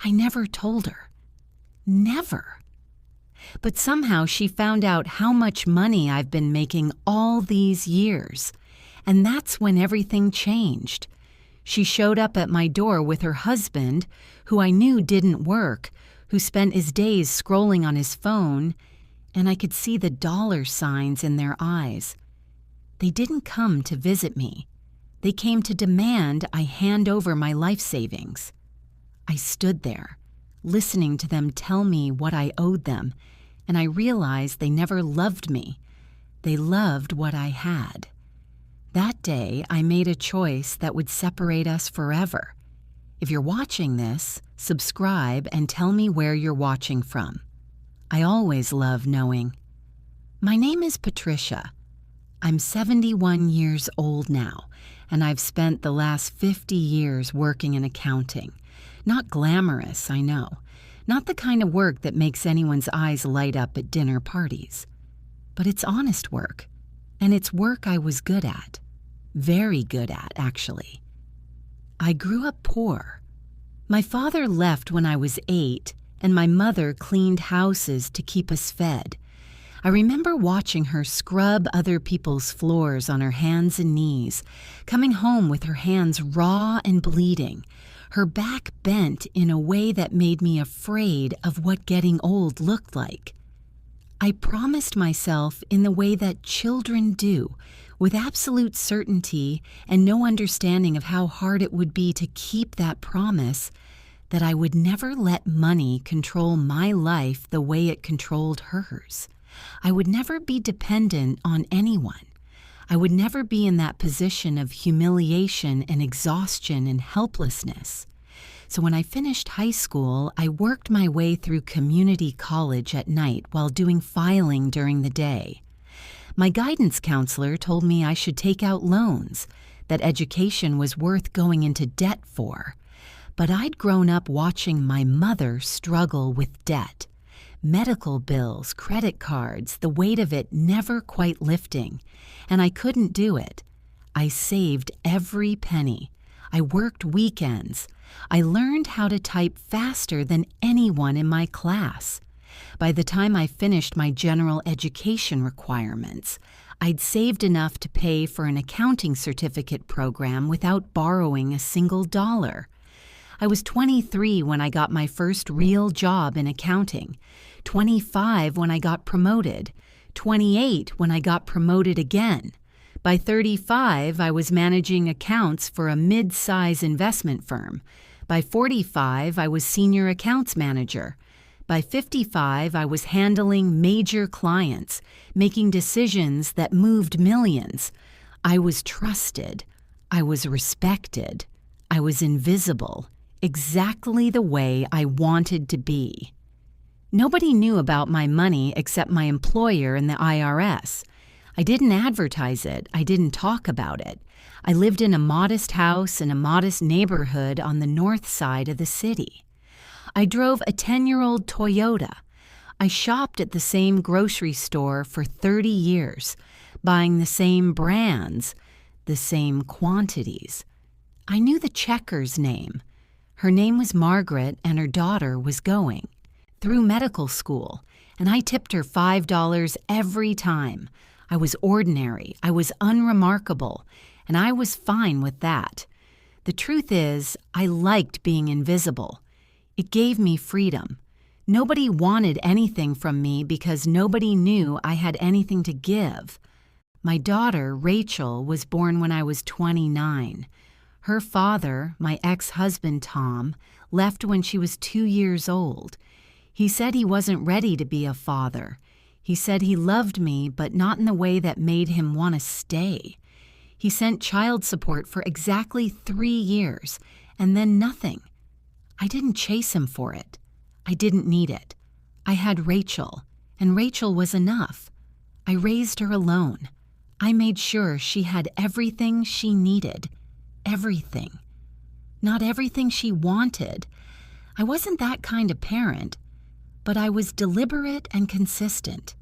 I never told her. Never. But somehow she found out how much money I've been making all these years. And that's when everything changed. She showed up at my door with her husband, who I knew didn't work, who spent his days scrolling on his phone, and I could see the dollar signs in their eyes. They didn't come to visit me. They came to demand I hand over my life savings. I stood there, listening to them tell me what I owed them, and I realized they never loved me. They loved what I had. That day, I made a choice that would separate us forever. If you're watching this, subscribe and tell me where you're watching from. I always love knowing. My name is Patricia. I'm 71 years old now, and I've spent the last 50 years working in accounting. Not glamorous, I know. Not the kind of work that makes anyone's eyes light up at dinner parties. But it's honest work, and it's work I was good at. Very good at, actually. I grew up poor. My father left when I was 8, and my mother cleaned houses to keep us fed. I remember watching her scrub other people's floors on her hands and knees, coming home with her hands raw and bleeding, her back bent in a way that made me afraid of what getting old looked like. I promised myself in the way that children do, with absolute certainty and no understanding of how hard it would be to keep that promise, that I would never let money control my life the way it controlled hers. I would never be dependent on anyone. I would never be in that position of humiliation and exhaustion and helplessness. So when I finished high school, I worked my way through community college at night while doing filing during the day. My guidance counselor told me I should take out loans, that education was worth going into debt for. But I'd grown up watching my mother struggle with debt. Medical bills, credit cards, the weight of it never quite lifting. And I couldn't do it. I saved every penny. I worked weekends. I learned how to type faster than anyone in my class. By the time I finished my general education requirements, I'd saved enough to pay for an accounting certificate program without borrowing a single dollar. I was 23 when I got my first real job in accounting, 25 when I got promoted, 28 when I got promoted again. By 35, I was managing accounts for a mid-size investment firm. By 45, I was senior accounts manager. By 55, I was handling major clients, making decisions that moved millions. I was trusted. I was respected. I was invisible, exactly the way I wanted to be. Nobody knew about my money except my employer and the IRS. I didn't advertise it. I didn't talk about it. I lived in a modest house in a modest neighborhood on the north side of the city. I drove a 10-year-old Toyota. I shopped at the same grocery store for 30 years, buying the same brands, the same quantities. I knew the checker's name. Her name was Margaret, and her daughter was going through medical school, and I tipped her $5 every time. I was ordinary, I was unremarkable, and I was fine with that. The truth is, I liked being invisible. It gave me freedom. Nobody wanted anything from me because nobody knew I had anything to give. My daughter, Rachel, was born when I was 29. Her father, my ex-husband Tom, left when she was 2 years old. He said he wasn't ready to be a father. He said he loved me, but not in the way that made him want to stay. He sent child support for exactly 3 years, and then nothing. I didn't chase him for it. I didn't need it. I had Rachel, and Rachel was enough. I raised her alone. I made sure she had everything she needed. Everything. Not everything she wanted. I wasn't that kind of parent, but I was deliberate and consistent.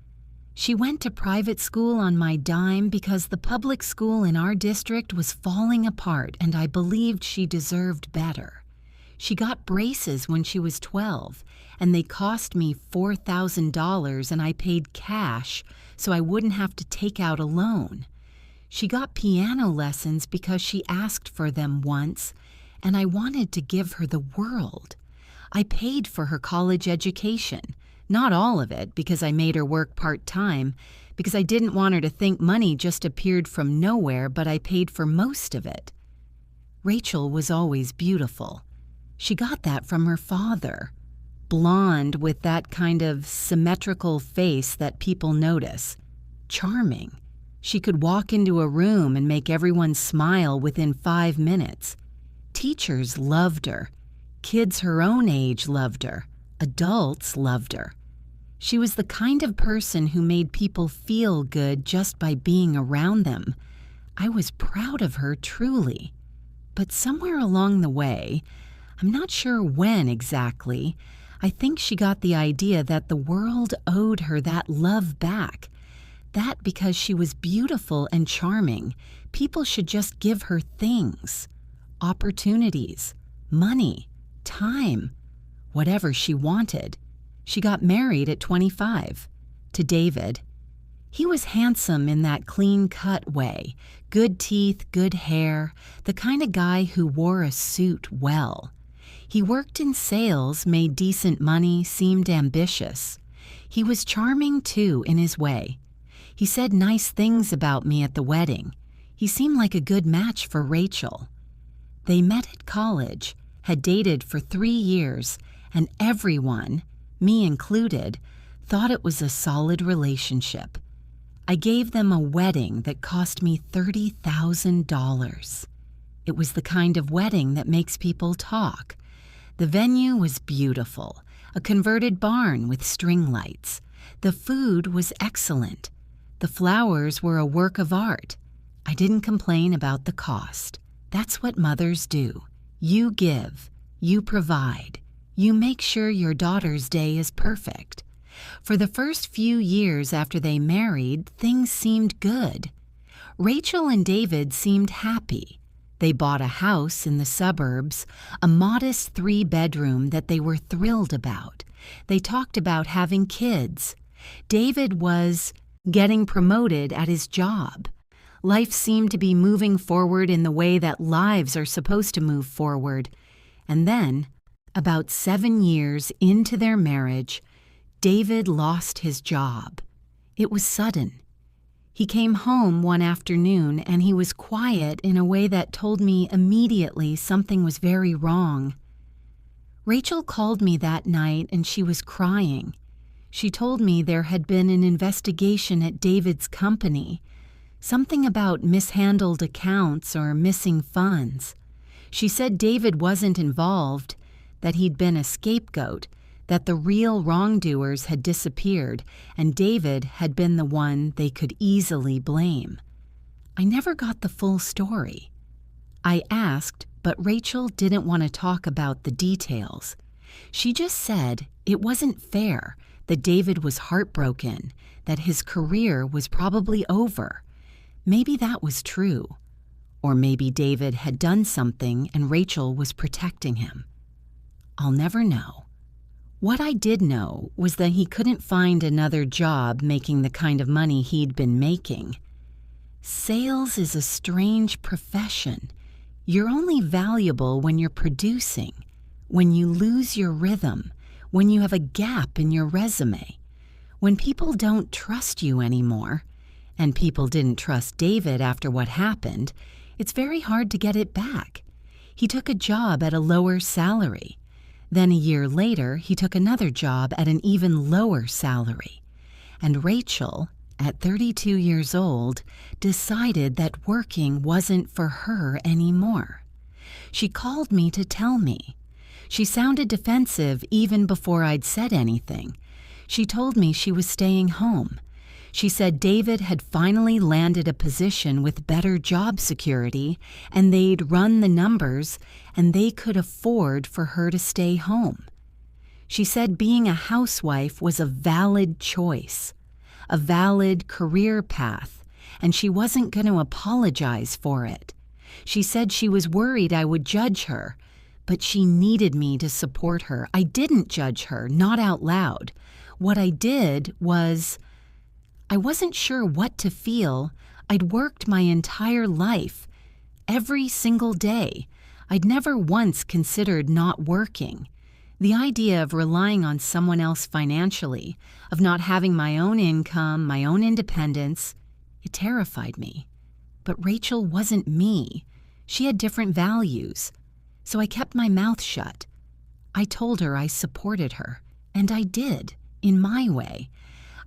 She went to private school on my dime because the public school in our district was falling apart and I believed she deserved better. She got braces when she was 12, and they cost me $4,000, and I paid cash so I wouldn't have to take out a loan. She got piano lessons because she asked for them once, and I wanted to give her the world. I paid for her college education, not all of it because I made her work part-time, because I didn't want her to think money just appeared from nowhere, but I paid for most of it. Rachel was always beautiful. She got that from her father. Blonde with that kind of symmetrical face that people notice. Charming. She could walk into a room and make everyone smile within 5 minutes. Teachers loved her. Kids her own age loved her. Adults loved her. She was the kind of person who made people feel good just by being around them. I was proud of her, truly. But somewhere along the way, I'm not sure when exactly, I think she got the idea that the world owed her that love back. That because she was beautiful and charming, people should just give her things, opportunities, money, time, whatever she wanted. She got married at 25 to David. He was handsome in that clean-cut way, good teeth, good hair, the kind of guy who wore a suit well. He worked in sales, made decent money, seemed ambitious. He was charming, too, in his way. He said nice things about me at the wedding. He seemed like a good match for Rachel. They met at college, had dated for 3 years, and everyone, me included, thought it was a solid relationship. I gave them a wedding that cost me $30,000. It was the kind of wedding that makes people talk. The venue was beautiful, a converted barn with string lights. The food was excellent. The flowers were a work of art. I didn't complain about the cost. That's what mothers do. You give, you provide, you make sure your daughter's day is perfect. For the first few years after they married, things seemed good. Rachel and David seemed happy. They bought a house in the suburbs, a modest 3-bedroom that they were thrilled about. They talked about having kids. David was getting promoted at his job. Life seemed to be moving forward in the way that lives are supposed to move forward. And then, about 7 years into their marriage, David lost his job. It was sudden. He came home one afternoon and he was quiet in a way that told me immediately something was very wrong. Rachel called me that night and she was crying. She told me there had been an investigation at David's company, something about mishandled accounts or missing funds. She said David wasn't involved, that he'd been a scapegoat, that the real wrongdoers had disappeared, and David had been the one they could easily blame. I never got the full story. I asked, but Rachel didn't want to talk about the details. She just said it wasn't fair, that David was heartbroken, that his career was probably over. Maybe that was true. Or maybe David had done something and Rachel was protecting him. I'll never know. What I did know was that he couldn't find another job making the kind of money he'd been making. Sales is a strange profession. You're only valuable when you're producing, when you lose your rhythm, when you have a gap in your resume, when people don't trust you anymore, and people didn't trust David after what happened, it's very hard to get it back. He took a job at a lower salary. Then a year later, he took another job at an even lower salary. And Rachel, at 32 years old, decided that working wasn't for her anymore. She called me to tell me. She sounded defensive even before I'd said anything. She told me she was staying home. She said David had finally landed a position with better job security, and they'd run the numbers, and they could afford for her to stay home. She said being a housewife was a valid choice, a valid career path, and she wasn't going to apologize for it. She said she was worried I would judge her, But she needed me to support her. I didn't judge her, not out loud. What I did was, I wasn't sure what to feel. I'd worked my entire life, every single day. I'd never once considered not working. The idea of relying on someone else financially, of not having my own income, my own independence, it terrified me. But Rachel wasn't me. She had different values. So I kept my mouth shut. I told her I supported her, and I did, in my way.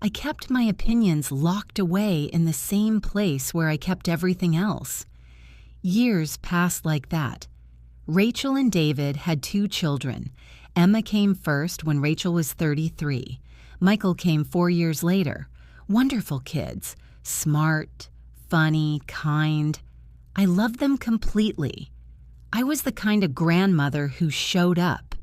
I kept my opinions locked away in the same place where I kept everything else. Years passed like that. Rachel and David had 2 children. Emma came first when Rachel was 33. Michael came 4 years later. Wonderful kids, smart, funny, kind. I loved them completely. I was the kind of grandmother who showed up.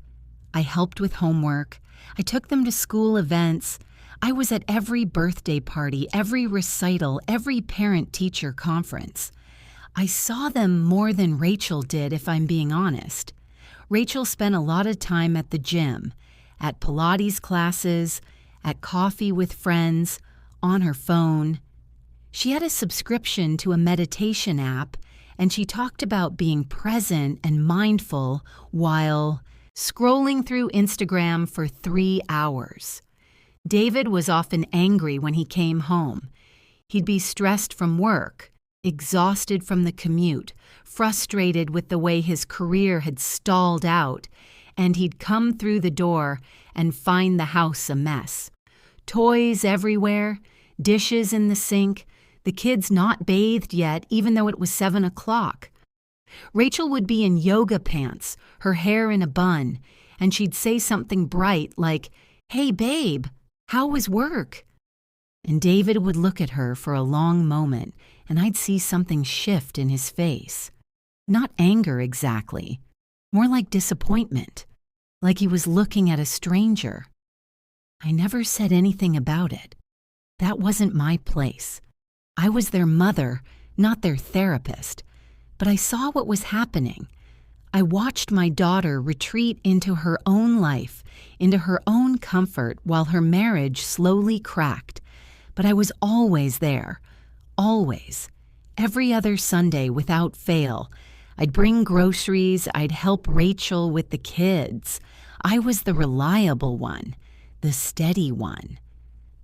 I helped with homework. I took them to school events. I was at every birthday party, every recital, every parent-teacher conference. I saw them more than Rachel did, if I'm being honest. Rachel spent a lot of time at the gym, at Pilates classes, at coffee with friends, on her phone. She had a subscription to a meditation app, and she talked about being present and mindful while scrolling through Instagram for 3 hours. David was often angry when he came home. He'd be stressed from work, exhausted from the commute, frustrated with the way his career had stalled out, and he'd come through the door and find the house a mess. Toys everywhere, dishes in the sink, the kids not bathed yet, even though it was 7 o'clock. Rachel would be in yoga pants, her hair in a bun, and she'd say something bright like, "Hey, babe, how was work?" And David would look at her for a long moment, and I'd see something shift in his face. Not anger exactly, more like disappointment, like he was looking at a stranger. I never said anything about it. That wasn't my place. I was their mother, not their therapist. But I saw what was happening. I watched my daughter retreat into her own life, into her own comfort, while her marriage slowly cracked. But I was always there. Always. Every other Sunday without fail. I'd bring groceries, I'd help Rachel with the kids. I was the reliable one, the steady one.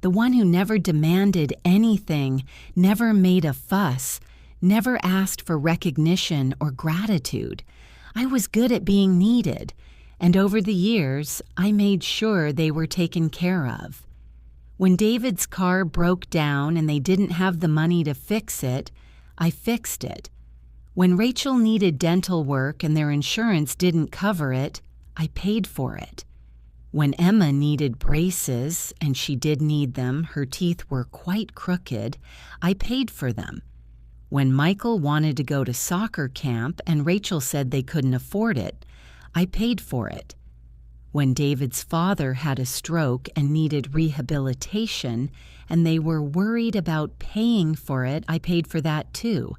The one who never demanded anything, never made a fuss, never asked for recognition or gratitude. I was good at being needed, and over the years, I made sure they were taken care of. When David's car broke down and they didn't have the money to fix it, I fixed it. When Rachel needed dental work and their insurance didn't cover it, I paid for it. When Emma needed braces, and she did need them, her teeth were quite crooked, I paid for them. When Michael wanted to go to soccer camp and Rachel said they couldn't afford it, I paid for it. When David's father had a stroke and needed rehabilitation, and they were worried about paying for it, I paid for that too.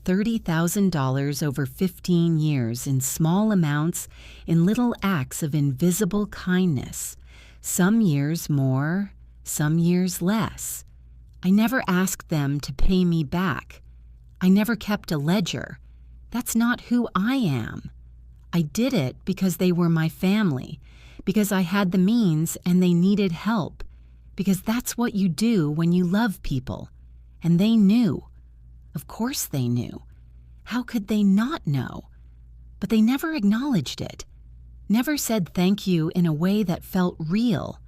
$30,000 over 15 years in small amounts, in little acts of invisible kindness. Some years more, some years less. I never asked them to pay me back. I never kept a ledger. That's not who I am. I did it because they were my family, because I had the means and they needed help, because that's what you do when you love people. And they knew. Of course they knew. How could they not know? But they never acknowledged it, never said thank you in a way that felt real.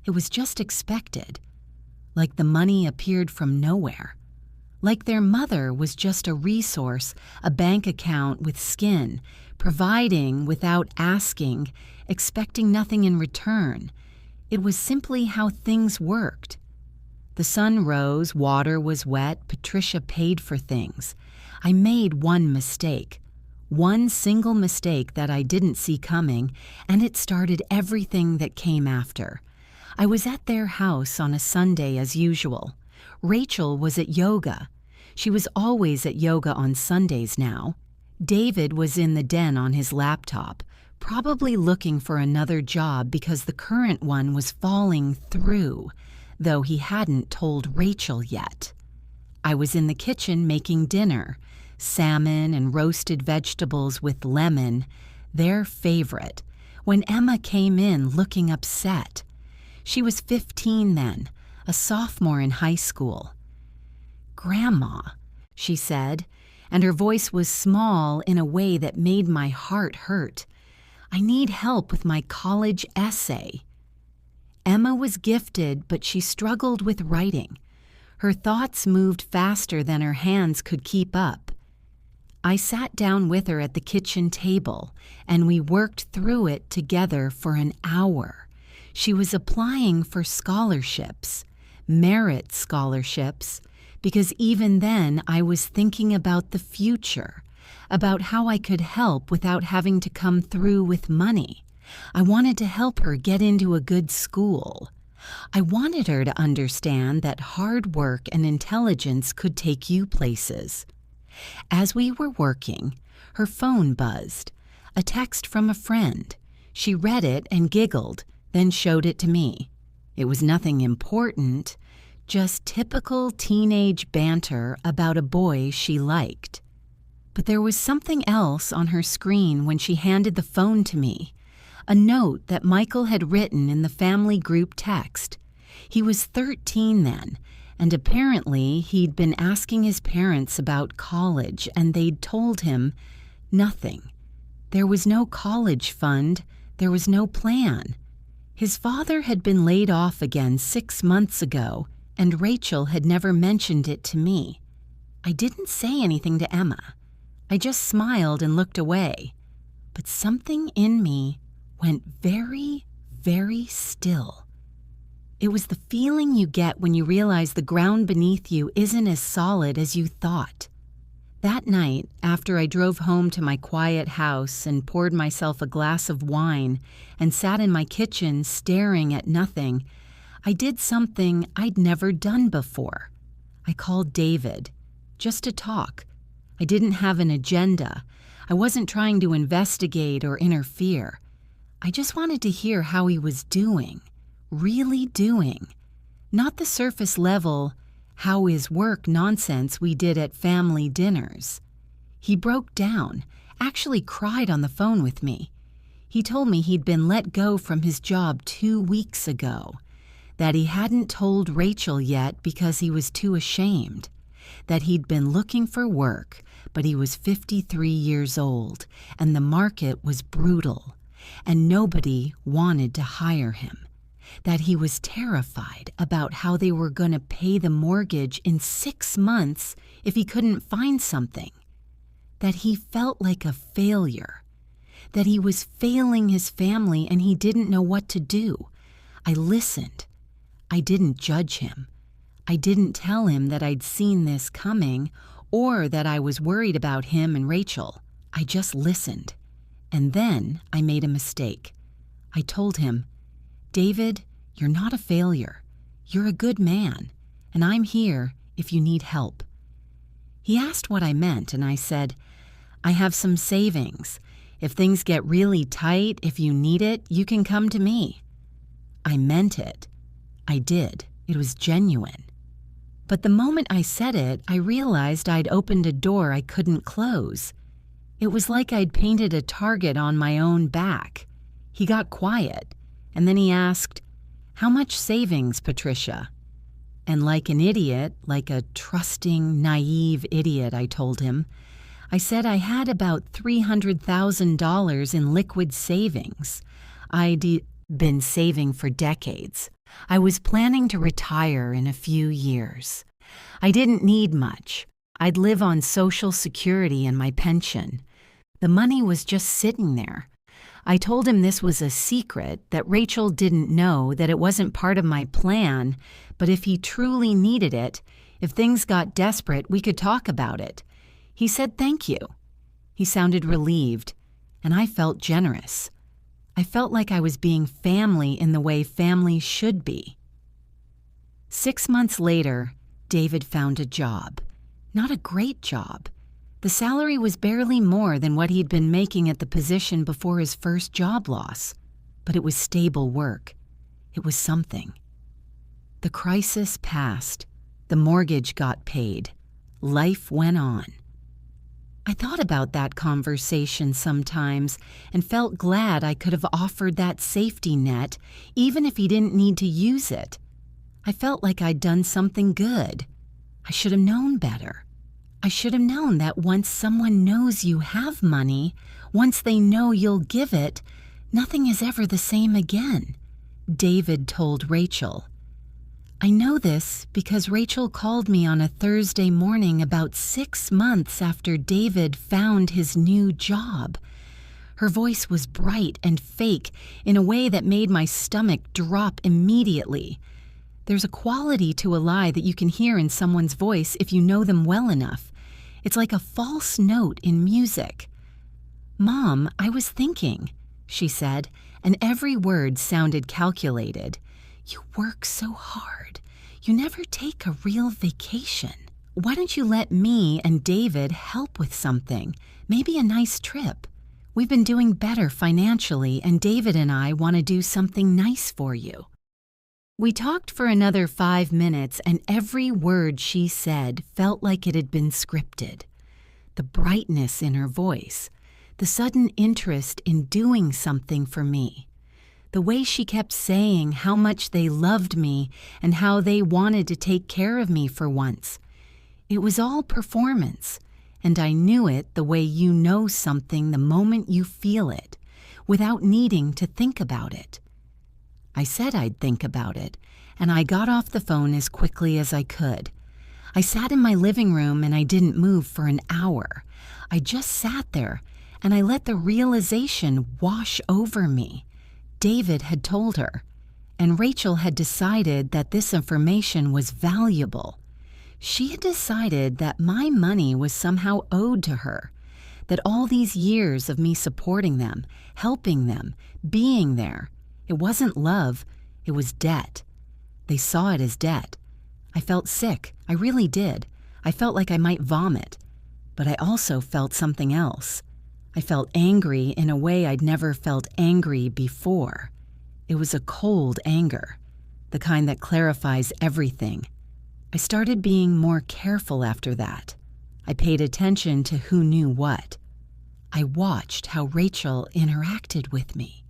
It was just expected, like the money appeared from nowhere, like their mother was just a resource, a bank account with skin, providing without asking, expecting nothing in return. It was simply how things worked. The sun rose, water was wet, Patricia paid for things. I made one mistake, one single mistake that I didn't see coming, and it started everything that came after. I was at their house on a Sunday as usual. Rachel was at yoga. She was always at yoga on Sundays now. David was in the den on his laptop, probably looking for another job because the current one was falling through, though he hadn't told Rachel yet. I was in the kitchen making dinner, salmon and roasted vegetables with lemon, their favorite, when Emma came in looking upset. She was 15 then, a sophomore in high school. "Grandma," she said, and her voice was small in a way that made my heart hurt. "I need help with my college essay." Emma was gifted, but she struggled with writing. Her thoughts moved faster than her hands could keep up. I sat down with her at the kitchen table, and we worked through it together for an hour. She was applying for scholarships, merit scholarships, because even then I was thinking about the future, about how I could help without having to come through with money. I wanted to help her get into a good school. I wanted her to understand that hard work and intelligence could take you places. As we were working, her phone buzzed, a text from a friend. She read it and giggled, then showed it to me. It was nothing important, just typical teenage banter about a boy she liked. But there was something else on her screen when she handed the phone to me, a note that Michael had written in the family group text. He was 13 then, and apparently he'd been asking his parents about college, and they'd told him nothing. There was no college fund, there was no plan. His father had been laid off again 6 months ago, and Rachel had never mentioned it to me. I didn't say anything to Emma. I just smiled and looked away. But something in me went very, very still. It was the feeling you get when you realize the ground beneath you isn't as solid as you thought. That night, after I drove home to my quiet house and poured myself a glass of wine and sat in my kitchen staring at nothing, I did something I'd never done before. I called David, just to talk. I didn't have an agenda. I wasn't trying to investigate or interfere. I just wanted to hear how he was doing, really doing. Not the surface level, how is work nonsense we did at family dinners. He broke down, actually cried on the phone with me. He told me he'd been let go from his job 2 weeks ago, that he hadn't told Rachel yet because he was too ashamed, that he'd been looking for work, but he was 53 years old, and the market was brutal, and nobody wanted to hire him, that he was terrified about how they were going to pay the mortgage in 6 months if he couldn't find something, that he felt like a failure, that he was failing his family and he didn't know what to do. I listened. I didn't judge him. I didn't tell him that I'd seen this coming or that I was worried about him and Rachel. I just listened. And then I made a mistake. I told him, "David, you're not a failure. You're a good man, and I'm here if you need help." He asked what I meant, and I said, "I have some savings. If things get really tight, if you need it, you can come to me." I meant it. I did. It was genuine. But the moment I said it, I realized I'd opened a door I couldn't close. It was like I'd painted a target on my own back. He got quiet, and then he asked, "How much savings, Patricia?" And like an idiot, like a trusting, naive idiot, I told him, I said I had about $300,000 in liquid savings. I'd been saving for decades. I was planning to retire in a few years. I didn't need much. I'd live on Social Security and my pension. The money was just sitting there. I told him this was a secret, that Rachel didn't know, that it wasn't part of my plan, but if he truly needed it, if things got desperate, we could talk about it. He said thank you. He sounded relieved, and I felt generous. I felt like I was being family in the way family should be. 6 months later, David found a job. Not a great job, The salary was barely more than what he'd been making at the position before his first job loss, but it was stable work. It was something. The crisis passed. The mortgage got paid. Life went on. I thought about that conversation sometimes and felt glad I could have offered that safety net, even if he didn't need to use it. I felt like I'd done something good. I should have known better. I should have known that once someone knows you have money, once they know you'll give it, nothing is ever the same again. David told Rachel. I know this because Rachel called me on a Thursday morning about 6 months after David found his new job. Her voice was bright and fake in a way that made my stomach drop immediately. There's a quality to a lie that you can hear in someone's voice if you know them well enough. It's like a false note in music. "Mom, I was thinking," she said, and every word sounded calculated. "You work so hard. You never take a real vacation. Why don't you let me and David help with something? Maybe a nice trip. We've been doing better financially, and David and I want to do something nice for you." We talked for another 5 minutes, and every word she said felt like it had been scripted. The brightness in her voice, the sudden interest in doing something for me, the way she kept saying how much they loved me and how they wanted to take care of me for once. It was all performance, and I knew it the way you know something the moment you feel it, without needing to think about it. I said I'd think about it, and I got off the phone as quickly as I could. I sat in my living room and I didn't move for an hour. I just sat there, and I let the realization wash over me. David had told her, and Rachel had decided that this information was valuable. She had decided that my money was somehow owed to her, that all these years of me supporting them, helping them, being there, it wasn't love, it was debt. They saw it as debt. I felt sick, I really did. I felt like I might vomit. But I also felt something else. I felt angry in a way I'd never felt angry before. It was a cold anger, the kind that clarifies everything. I started being more careful after that. I paid attention to who knew what. I watched how Rachel interacted with me.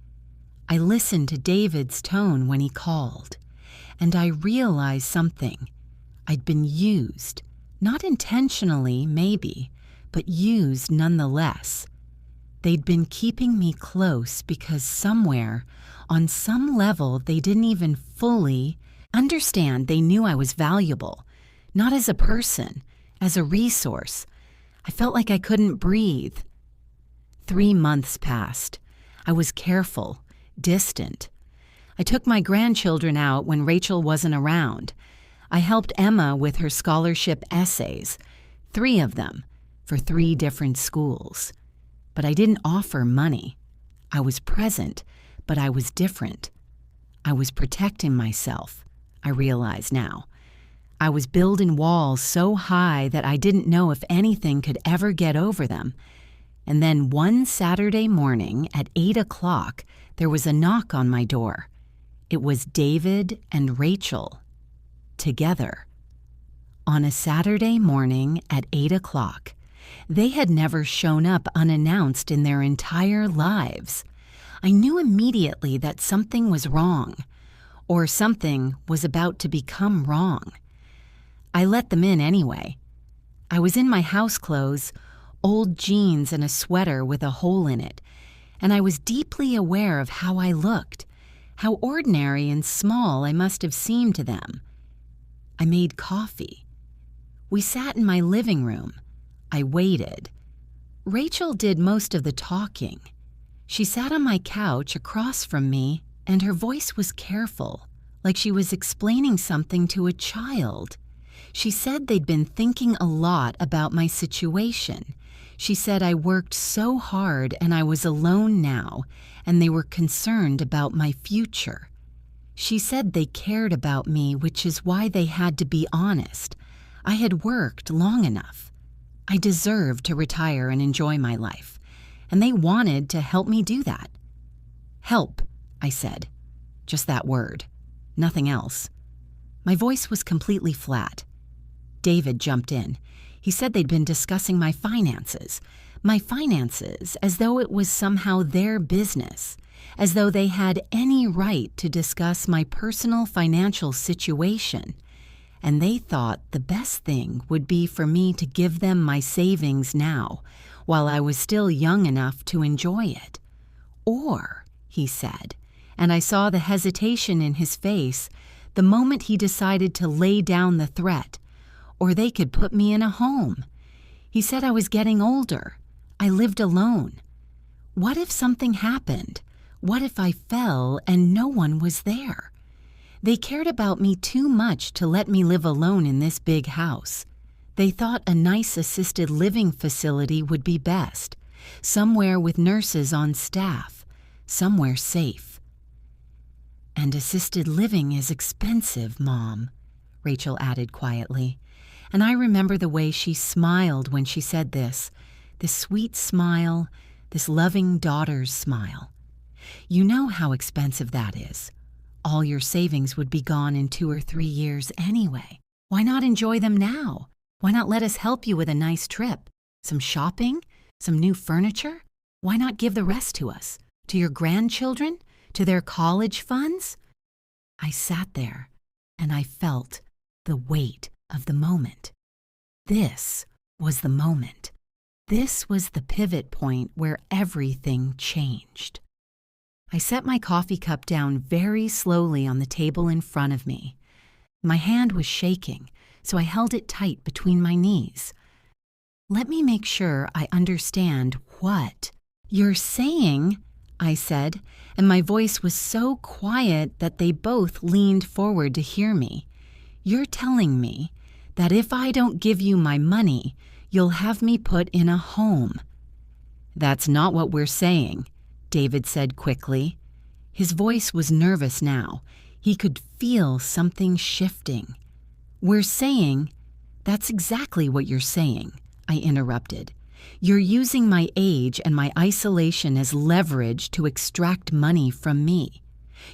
I listened to David's tone when he called, and I realized something. I'd been used, not intentionally, maybe, but used nonetheless. They'd been keeping me close because somewhere, on some level, they didn't even fully understand they knew I was valuable, not as a person, as a resource. I felt like I couldn't breathe. 3 months passed. I was careful, distant. I took my grandchildren out when Rachel wasn't around. I helped Emma with her scholarship essays, 3 of them, for 3 different schools. But I didn't offer money. I was present, but I was different. I was protecting myself, I realize now. I was building walls so high that I didn't know if anything could ever get over them. And then one Saturday morning at 8 o'clock, there was a knock on my door. It was David and Rachel, together. On a Saturday morning at 8 o'clock, they had never shown up unannounced in their entire lives. I knew immediately that something was wrong, or something was about to become wrong. I let them in anyway. I was in my house clothes, old jeans and a sweater with a hole in it, and I was deeply aware of how I looked, how ordinary and small I must have seemed to them. I made coffee. We sat in my living room. I waited. Rachel did most of the talking. She sat on my couch across from me, and her voice was careful, like she was explaining something to a child. She said they'd been thinking a lot about my situation. She said I worked so hard and I was alone now, and they were concerned about my future. She said they cared about me, which is why they had to be honest. I had worked long enough. I deserved to retire and enjoy my life, and they wanted to help me do that. Help, I said. Just that word. Nothing else. My voice was completely flat. David jumped in. He said they'd been discussing my finances, as though it was somehow their business, as though they had any right to discuss my personal financial situation. And they thought the best thing would be for me to give them my savings now, while I was still young enough to enjoy it. Or, he said, and I saw the hesitation in his face the moment he decided to lay down the threat, or they could put me in a home. He said I was getting older. I lived alone. What if something happened? What if I fell and no one was there? They cared about me too much to let me live alone in this big house. They thought a nice assisted living facility would be best, somewhere with nurses on staff, somewhere safe. And assisted living is expensive, Mom, Rachel added quietly. And I remember the way she smiled when she said this sweet smile, this loving daughter's smile. You know how expensive that is. All your savings would be gone in 2 or 3 years anyway. Why not enjoy them now? Why not let us help you with a nice trip? Some shopping? Some new furniture? Why not give the rest to us? To your grandchildren? To their college funds? I sat there and I felt the weight of the moment. This was the moment. This was the pivot point where everything changed. I set my coffee cup down very slowly on the table in front of me. My hand was shaking, so I held it tight between my knees. Let me make sure I understand what you're saying, I said, and my voice was so quiet that they both leaned forward to hear me. You're telling me that if I don't give you my money, you'll have me put in a home. That's not what we're saying, David said quickly. His voice was nervous now. He could feel something shifting. We're saying, that's exactly what you're saying, I interrupted. You're using my age and my isolation as leverage to extract money from me.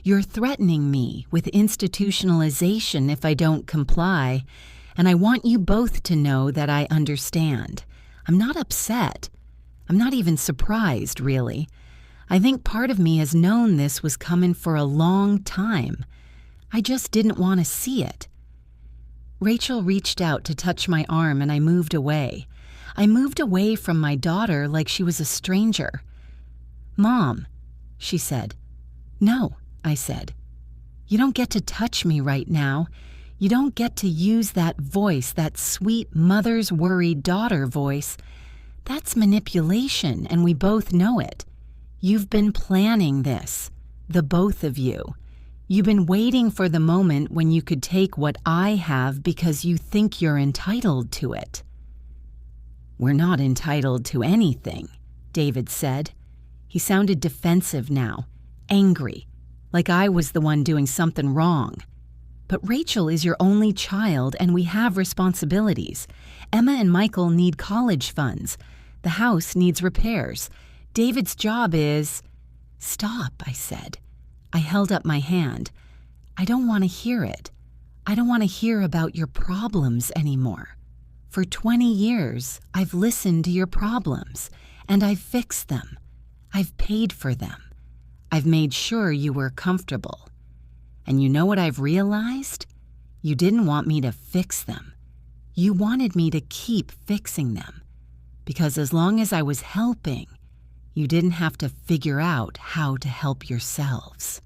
You're threatening me with institutionalization if I don't comply, and I want you both to know that I understand. I'm not upset. I'm not even surprised, really. I think part of me has known this was coming for a long time. I just didn't want to see it. Rachel reached out to touch my arm and I moved away. I moved away from my daughter like she was a stranger. Mom, she said. No, I said. You don't get to touch me right now. You don't get to use that voice, that sweet mother's worried daughter voice. That's manipulation, and we both know it. You've been planning this, the both of you. You've been waiting for the moment when you could take what I have because you think you're entitled to it. We're not entitled to anything, David said. He sounded defensive now, angry, like I was the one doing something wrong. But Rachel is your only child and we have responsibilities. Emma and Michael need college funds. The house needs repairs. David's job is... Stop, I said. I held up my hand. I don't want to hear it. I don't want to hear about your problems anymore. For 20 years, I've listened to your problems, and I've fixed them. I've paid for them. I've made sure you were comfortable. And you know what I've realized? You didn't want me to fix them. You wanted me to keep fixing them. Because as long as I was helping, you didn't have to figure out how to help yourselves.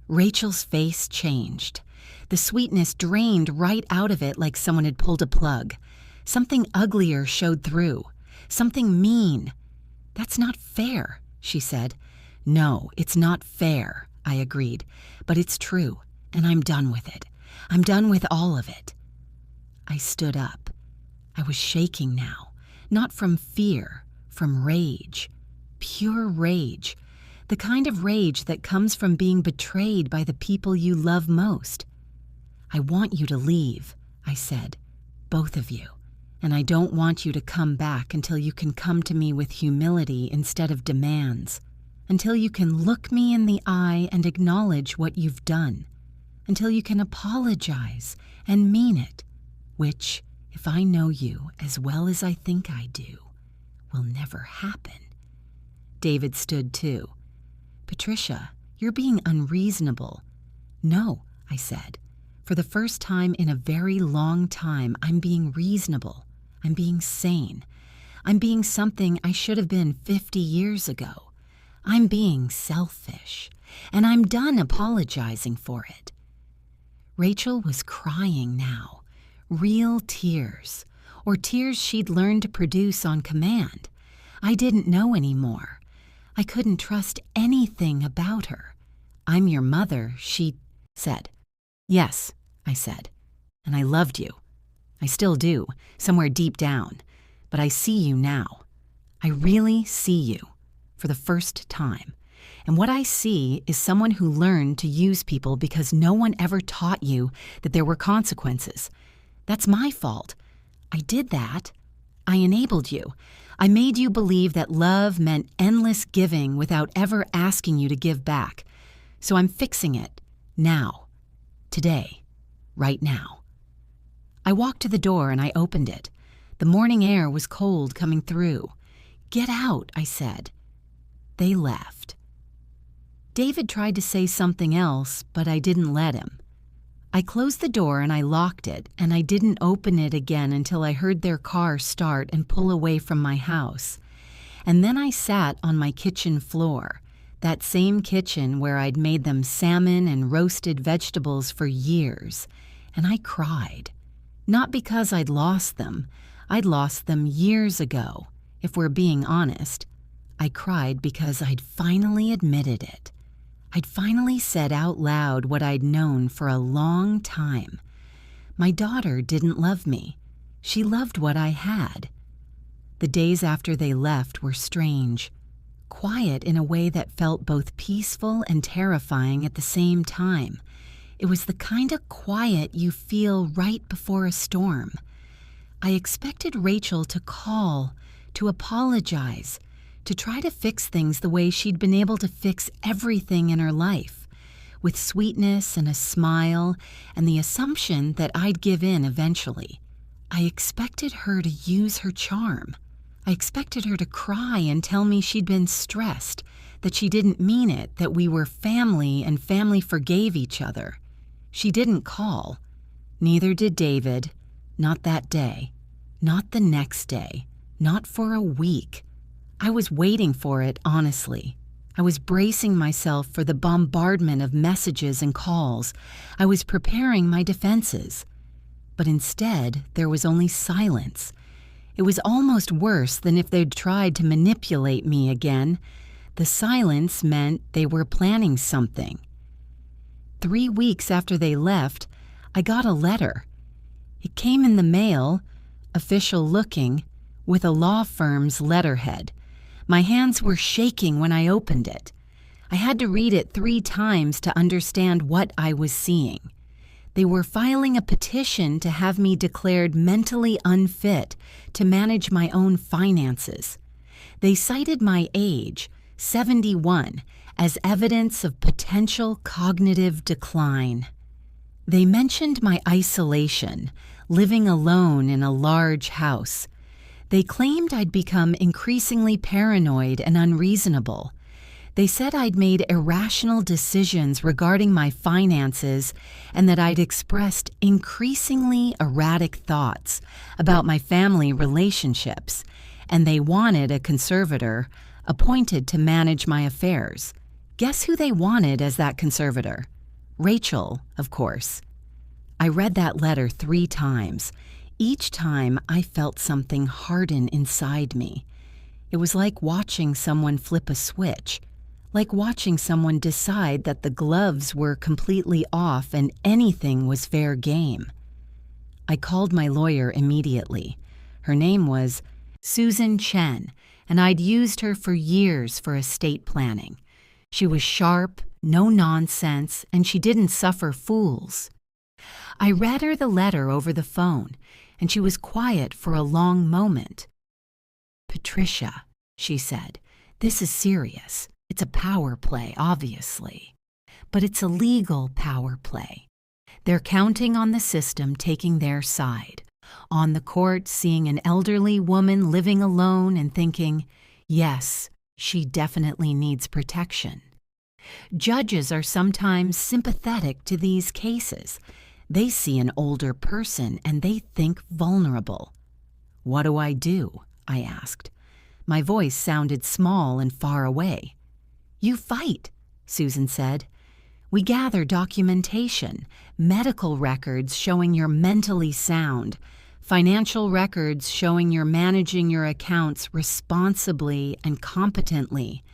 Rachel's face changed. The sweetness drained right out of it like someone had pulled a plug. Something uglier showed through. Something mean. That's not fair, she said. No, it's not fair, I agreed. But it's true, and I'm done with it. I'm done with all of it. I stood up. I was shaking now, not from fear, from rage. Pure rage. The kind of rage that comes from being betrayed by the people you love most. I want you to leave, I said, both of you, And I don't want you to come back until you can come to me with humility instead of demands, until you can look me in the eye and acknowledge what you've done, until you can apologize and mean it, which, if I know you as well as I think I do, will never happen. David stood too. Patricia, you're being unreasonable. No, I said. For the first time in a very long time, I'm being reasonable. I'm being sane. I'm being something I should have been 50 years ago. I'm being selfish, and I'm done apologizing for it. Rachel was crying now, real tears, or tears she'd learned to produce on command. I didn't know anymore. I couldn't trust anything about her. I'm your mother, she said. Yes, I said, and I loved you. I still do, somewhere deep down, but I see you now. I really see you, for the first time. And what I see is someone who learned to use people because no one ever taught you that there were consequences. That's my fault. I did that. I enabled you. I made you believe that love meant endless giving without ever asking you to give back. So I'm fixing it. Now. Today. Right now. I walked to the door and I opened it. The morning air was cold coming through. Get out, I said. They left. David tried to say something else, but I didn't let him. I closed the door and I locked it, and I didn't open it again until I heard their car start and pull away from my house. And then I sat on my kitchen floor, that same kitchen where I'd made them salmon and roasted vegetables for years, and I cried. Not because I'd lost them. I'd lost them years ago, if we're being honest. I cried because I'd finally admitted it. I'd finally said out loud what I'd known for a long time. My daughter didn't love me. She loved what I had. The days after they left were strange, quiet in a way that felt both peaceful and terrifying at the same time. It was the kind of quiet you feel right before a storm. I expected Rachel to call, to apologize, to try to fix things the way she'd been able to fix everything in her life, with sweetness and a smile and the assumption that I'd give in eventually. I expected her to use her charm. I expected her to cry and tell me she'd been stressed, that she didn't mean it, that we were family and family forgave each other. She didn't call. Neither did David. Not that day. Not the next day. Not for a week. I was waiting for it, honestly. I was bracing myself for the bombardment of messages and calls. I was preparing my defenses. But instead, there was only silence. It was almost worse than if they'd tried to manipulate me again. The silence meant they were planning something. 3 weeks after they left, I got a letter. It came in the mail, official looking, with a law firm's letterhead. My hands were shaking when I opened it. I had to read it 3 times to understand what I was seeing. They were filing a petition to have me declared mentally unfit to manage my own finances. They cited my age, 71, as evidence of potential cognitive decline. They mentioned my isolation, living alone in a large house. They claimed I'd become increasingly paranoid and unreasonable. They said I'd made irrational decisions regarding my finances and that I'd expressed increasingly erratic thoughts about my family relationships, and they wanted a conservator appointed to manage my affairs. Guess who they wanted as that conservator? Rachel, of course. I read that letter 3 times. Each time I felt something harden inside me. It was like watching someone flip a switch, like watching someone decide that the gloves were completely off and anything was fair game. I called my lawyer immediately. Her name was Susan Chen, and I'd used her for years for estate planning. She was sharp, no nonsense, and she didn't suffer fools. I read her the letter over the phone, and she was quiet for a long moment. "Patricia," she said, "this is serious. It's a power play, obviously. But it's a legal power play. They're counting on the system taking their side, on the court seeing an elderly woman living alone and thinking, yes, she definitely needs protection. Judges are sometimes sympathetic to these cases. They see an older person and they think vulnerable. What do? I asked. My voice sounded small and far away. "You fight," Susan said. "We gather documentation, medical records showing you're mentally sound, financial records showing you're managing your accounts responsibly and competently,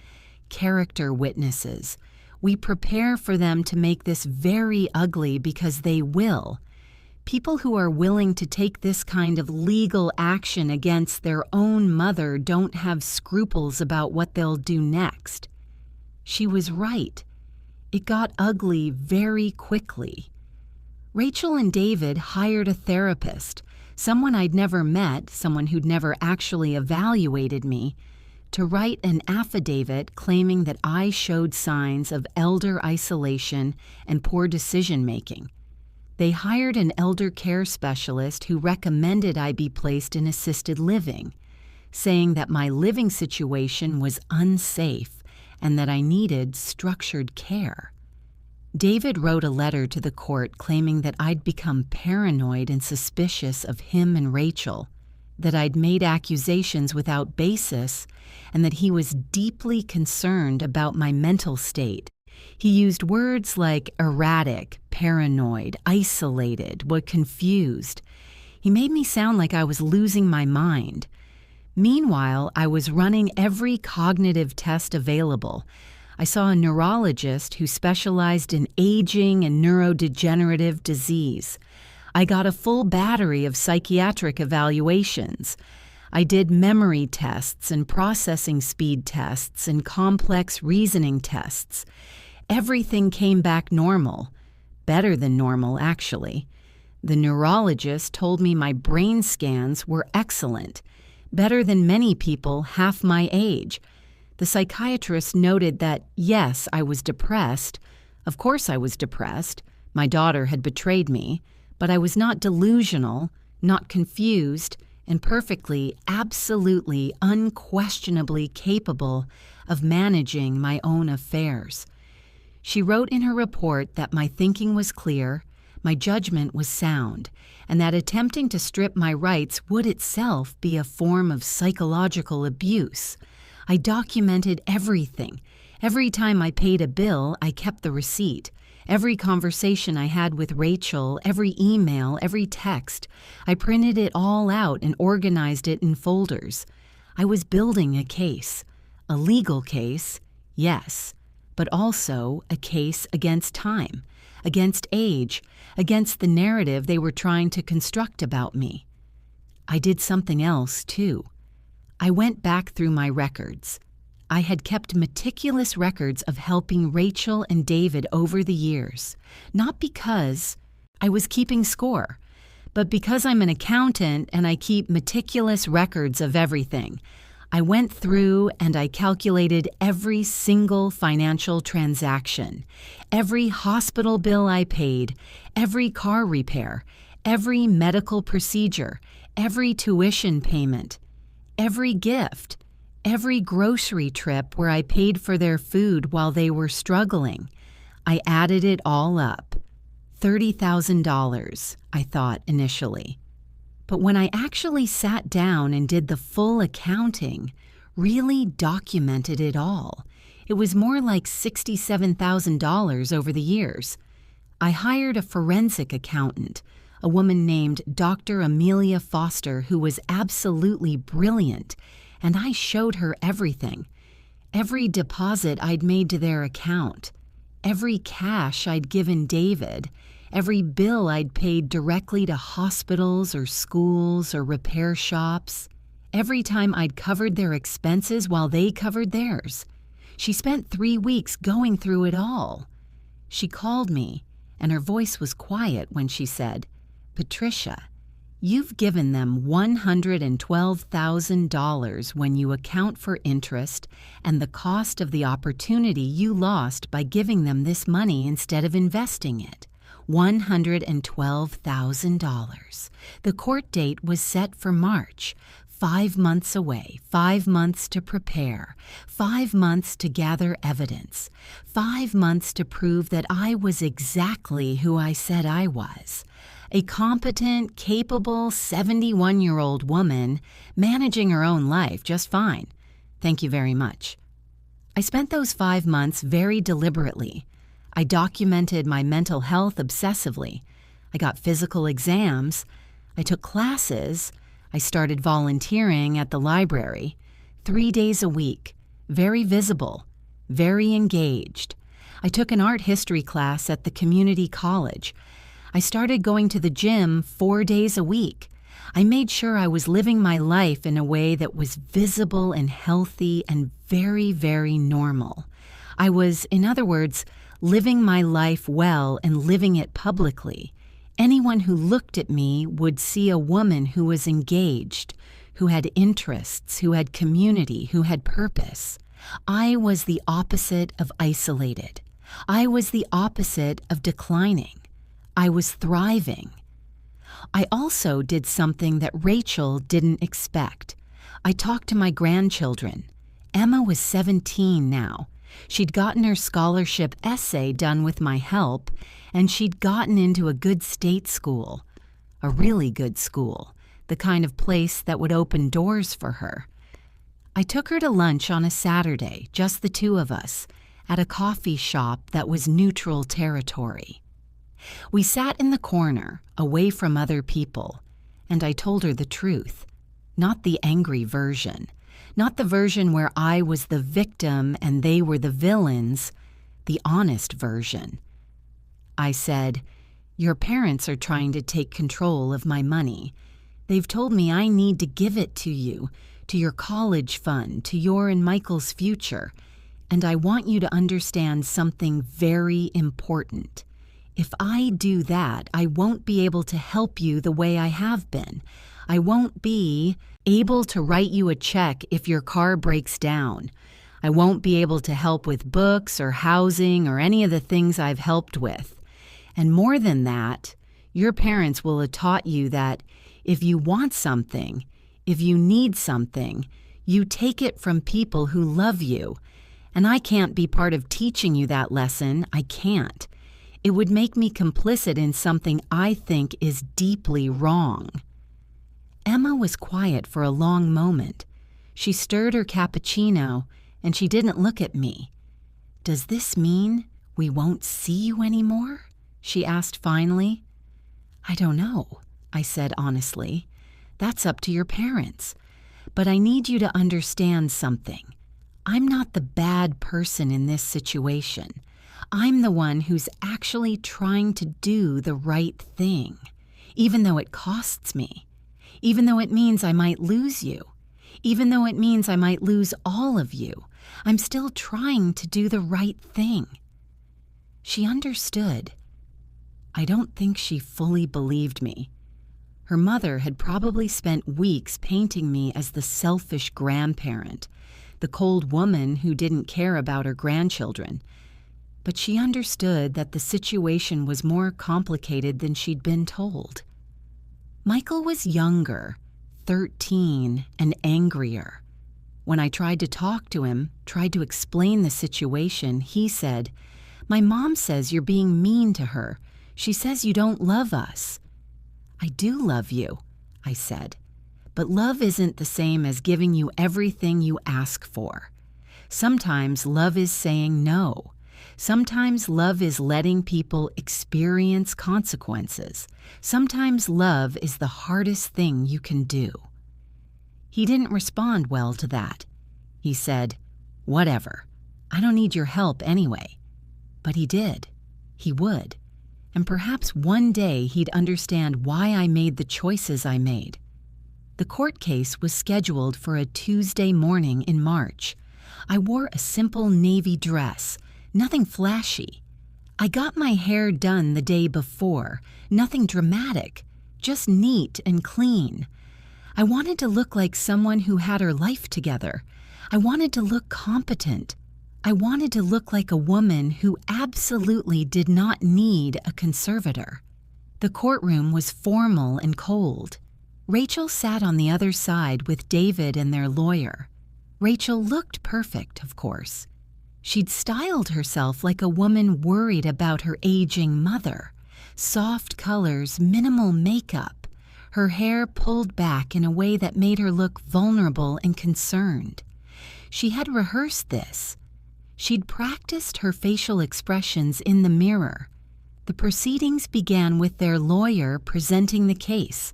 character witnesses. We prepare for them to make this very ugly because they will. People who are willing to take this kind of legal action against their own mother don't have scruples about what they'll do next." She was right. It got ugly very quickly. Rachel and David hired a therapist, someone I'd never met, someone who'd never actually evaluated me, to write an affidavit claiming that I showed signs of elder isolation and poor decision-making. They hired an elder care specialist who recommended I be placed in assisted living, saying that my living situation was unsafe and that I needed structured care. David wrote a letter to the court claiming that I'd become paranoid and suspicious of him and Rachel, that I'd made accusations without basis, and that he was deeply concerned about my mental state. He used words like erratic, paranoid, isolated, confused. He made me sound like I was losing my mind. Meanwhile, I was running every cognitive test available. I saw a neurologist who specialized in aging and neurodegenerative disease. I got a full battery of psychiatric evaluations. I did memory tests and processing speed tests and complex reasoning tests. Everything came back normal. Better than normal, actually. The neurologist told me my brain scans were excellent. Better than many people half my age. The psychiatrist noted that, yes, I was depressed. Of course I was depressed. My daughter had betrayed me. But I was not delusional, not confused, and perfectly, absolutely, unquestionably capable of managing my own affairs. She wrote in her report that my thinking was clear, my judgment was sound, and that attempting to strip my rights would itself be a form of psychological abuse. I documented everything. Every time I paid a bill, I kept the receipt. Every conversation I had with Rachel, every email, every text, I printed it all out and organized it in folders. I was building a case. A legal case, yes, but also a case against time, against age, against the narrative they were trying to construct about me. I did something else, too. I went back through my records. I had kept meticulous records of helping Rachel and David over the years, not because I was keeping score, but because I'm an accountant and I keep meticulous records of everything. I went through and I calculated every single financial transaction, every hospital bill I paid, every car repair, every medical procedure, every tuition payment, every gift, every grocery trip where I paid for their food while they were struggling. I added it all up. $30,000, I thought initially. But when I actually sat down and did the full accounting, really documented it all, it was more like $67,000 over the years. I hired a forensic accountant, a woman named Dr. Amelia Foster, who was absolutely brilliant, and I showed her everything. Every deposit I'd made to their account, every cash I'd given David, every bill I'd paid directly to hospitals or schools or repair shops, every time I'd covered their expenses while they covered theirs. She spent 3 weeks going through it all. She called me, and her voice was quiet when she said, "Patricia, you've given them $112,000 when you account for interest and the cost of the opportunity you lost by giving them this money instead of investing it. $112,000. The court date was set for March. 5 months away, 5 months to prepare, 5 months to gather evidence, 5 months to prove that I was exactly who I said I was. A competent, capable 71-year-old woman managing her own life just fine. Thank you very much." I spent those 5 months very deliberately. I documented my mental health obsessively. I got physical exams. I took classes. I started volunteering at the library. 3 days a week. Very visible. Very engaged. I took an art history class at the community college. I started going to the gym 4 days a week. I made sure I was living my life in a way that was visible and healthy and very, very normal. I was, in other words, living my life well and living it publicly. Anyone who looked at me would see a woman who was engaged, who had interests, who had community, who had purpose. I was the opposite of isolated. I was the opposite of declining. I was thriving. I also did something that Rachel didn't expect. I talked to my grandchildren. Emma was 17 now. She'd gotten her scholarship essay done with my help, and she'd gotten into a good state school, a really good school, the kind of place that would open doors for her. I took her to lunch on a Saturday, just the two of us, at a coffee shop that was neutral territory. We sat in the corner, away from other people, and I told her the truth, not the angry version. Not the version where I was the victim and they were the villains, the honest version. I said, "Your parents are trying to take control of my money. They've told me I need to give it to you, to your college fund, to your and Michael's future, and I want you to understand something very important. If I do that, I won't be able to help you the way I have been. I won't be able to write you a check if your car breaks down. I won't be able to help with books or housing or any of the things I've helped with. And more than that, your parents will have taught you that if you want something, if you need something, you take it from people who love you. And I can't be part of teaching you that lesson. I can't. It would make me complicit in something I think is deeply wrong." Emma was quiet for a long moment. She stirred her cappuccino, and she didn't look at me. "Does this mean we won't see you anymore?" she asked finally. "I don't know," I said honestly. "That's up to your parents. But I need you to understand something. I'm not the bad person in this situation. I'm the one who's actually trying to do the right thing, even though it costs me. Even though it means I might lose you, even though it means I might lose all of you, I'm still trying to do the right thing." She understood. I don't think she fully believed me. Her mother had probably spent weeks painting me as the selfish grandparent, the cold woman who didn't care about her grandchildren. But she understood that the situation was more complicated than she'd been told. Michael was younger, 13, and angrier. When I tried to talk to him, tried to explain the situation, he said, "My mom says you're being mean to her. She says you don't love us." "I do love you," I said, "but love isn't the same as giving you everything you ask for. Sometimes love is saying no. Sometimes love is letting people experience consequences. Sometimes love is the hardest thing you can do." He didn't respond well to that. He said, "Whatever. I don't need your help anyway." But he did. He would. And perhaps one day he'd understand why I made the choices I made. The court case was scheduled for a Tuesday morning in March. I wore a simple navy dress, nothing flashy. I got my hair done the day before, nothing dramatic, just neat and clean. I wanted to look like someone who had her life together. I wanted to look competent. I wanted to look like a woman who absolutely did not need a conservator. The courtroom was formal and cold. Rachel sat on the other side with David and their lawyer. Rachel looked perfect, of course. She'd styled herself like a woman worried about her aging mother. Soft colors, minimal makeup, her hair pulled back in a way that made her look vulnerable and concerned. She had rehearsed this. She'd practiced her facial expressions in the mirror. The proceedings began with their lawyer presenting the case.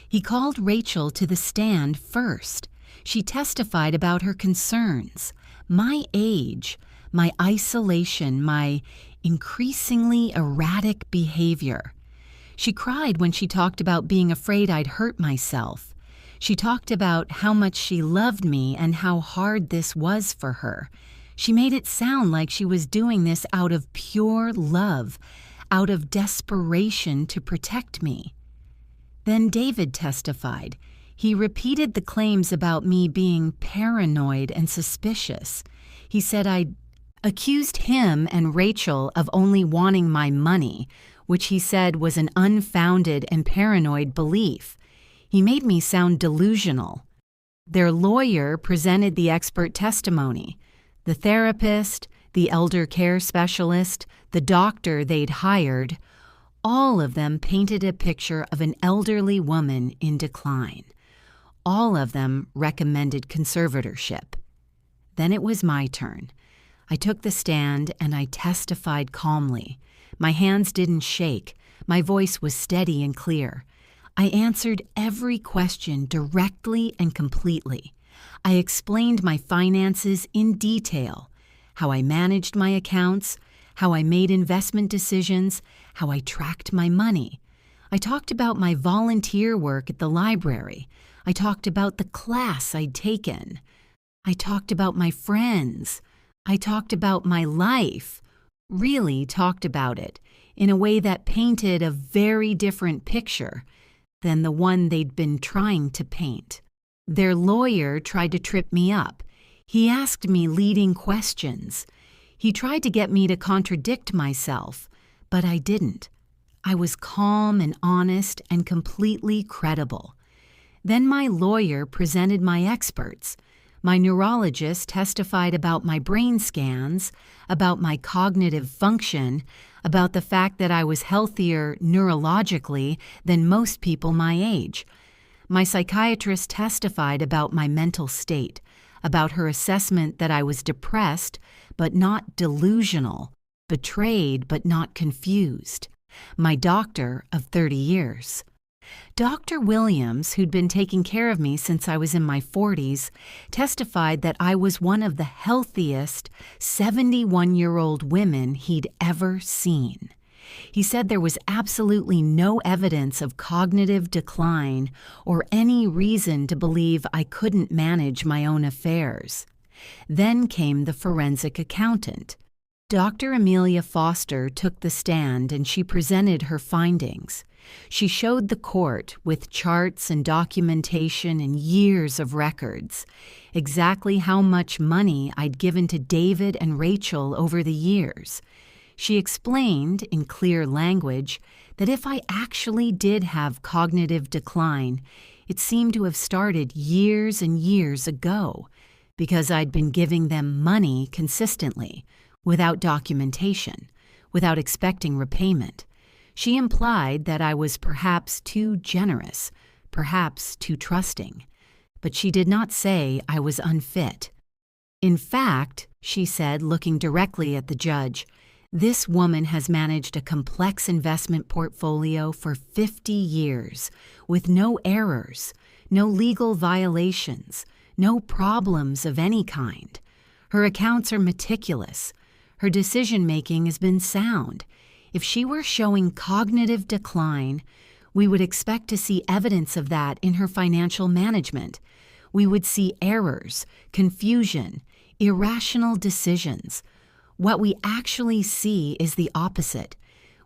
He called Rachel to the stand first. She testified about her concerns, my age, my isolation, my increasingly erratic behavior. She cried when she talked about being afraid I'd hurt myself. She talked about how much she loved me and how hard this was for her. She made it sound like she was doing this out of pure love, out of desperation to protect me. Then David testified. He repeated the claims about me being paranoid and suspicious. He said I'd accused him and Rachel of only wanting my money, which he said was an unfounded and paranoid belief. He made me sound delusional. Their lawyer presented the expert testimony. The therapist, the elder care specialist, the doctor they'd hired, all of them painted a picture of an elderly woman in decline. All of them recommended conservatorship. Then it was my turn. I took the stand and I testified calmly. My hands didn't shake. My voice was steady and clear. I answered every question directly and completely. I explained my finances in detail, how I managed my accounts, how I made investment decisions, how I tracked my money. I talked about my volunteer work at the library. I talked about the class I'd taken. I talked about my friends. I talked about my life, really talked about it, in a way that painted a very different picture than the one they'd been trying to paint. Their lawyer tried to trip me up. He asked me leading questions. He tried to get me to contradict myself, but I didn't. I was calm and honest and completely credible. Then my lawyer presented my experts. My neurologist testified about my brain scans, about my cognitive function, about the fact that I was healthier neurologically than most people my age. My psychiatrist testified about my mental state, about her assessment that I was depressed but not delusional, betrayed but not confused. My doctor of 30 years. Dr. Williams, who'd been taking care of me since I was in my 40s, testified that I was one of the healthiest 71-year-old women he'd ever seen. He said there was absolutely no evidence of cognitive decline or any reason to believe I couldn't manage my own affairs. Then came the forensic accountant. Dr. Amelia Foster took the stand and she presented her findings. She showed the court, with charts and documentation and years of records, exactly how much money I'd given to David and Rachel over the years. She explained, in clear language, that if I actually did have cognitive decline, it seemed to have started years and years ago, because I'd been giving them money consistently, without documentation, without expecting repayment. She implied that I was perhaps too generous, perhaps too trusting, but she did not say I was unfit. In fact, she said, looking directly at the judge, this woman has managed a complex investment portfolio for 50 years, with no errors, no legal violations, no problems of any kind. Her accounts are meticulous. Her decision-making has been sound. If she were showing cognitive decline, we would expect to see evidence of that in her financial management. We would see errors, confusion, irrational decisions. What we actually see is the opposite.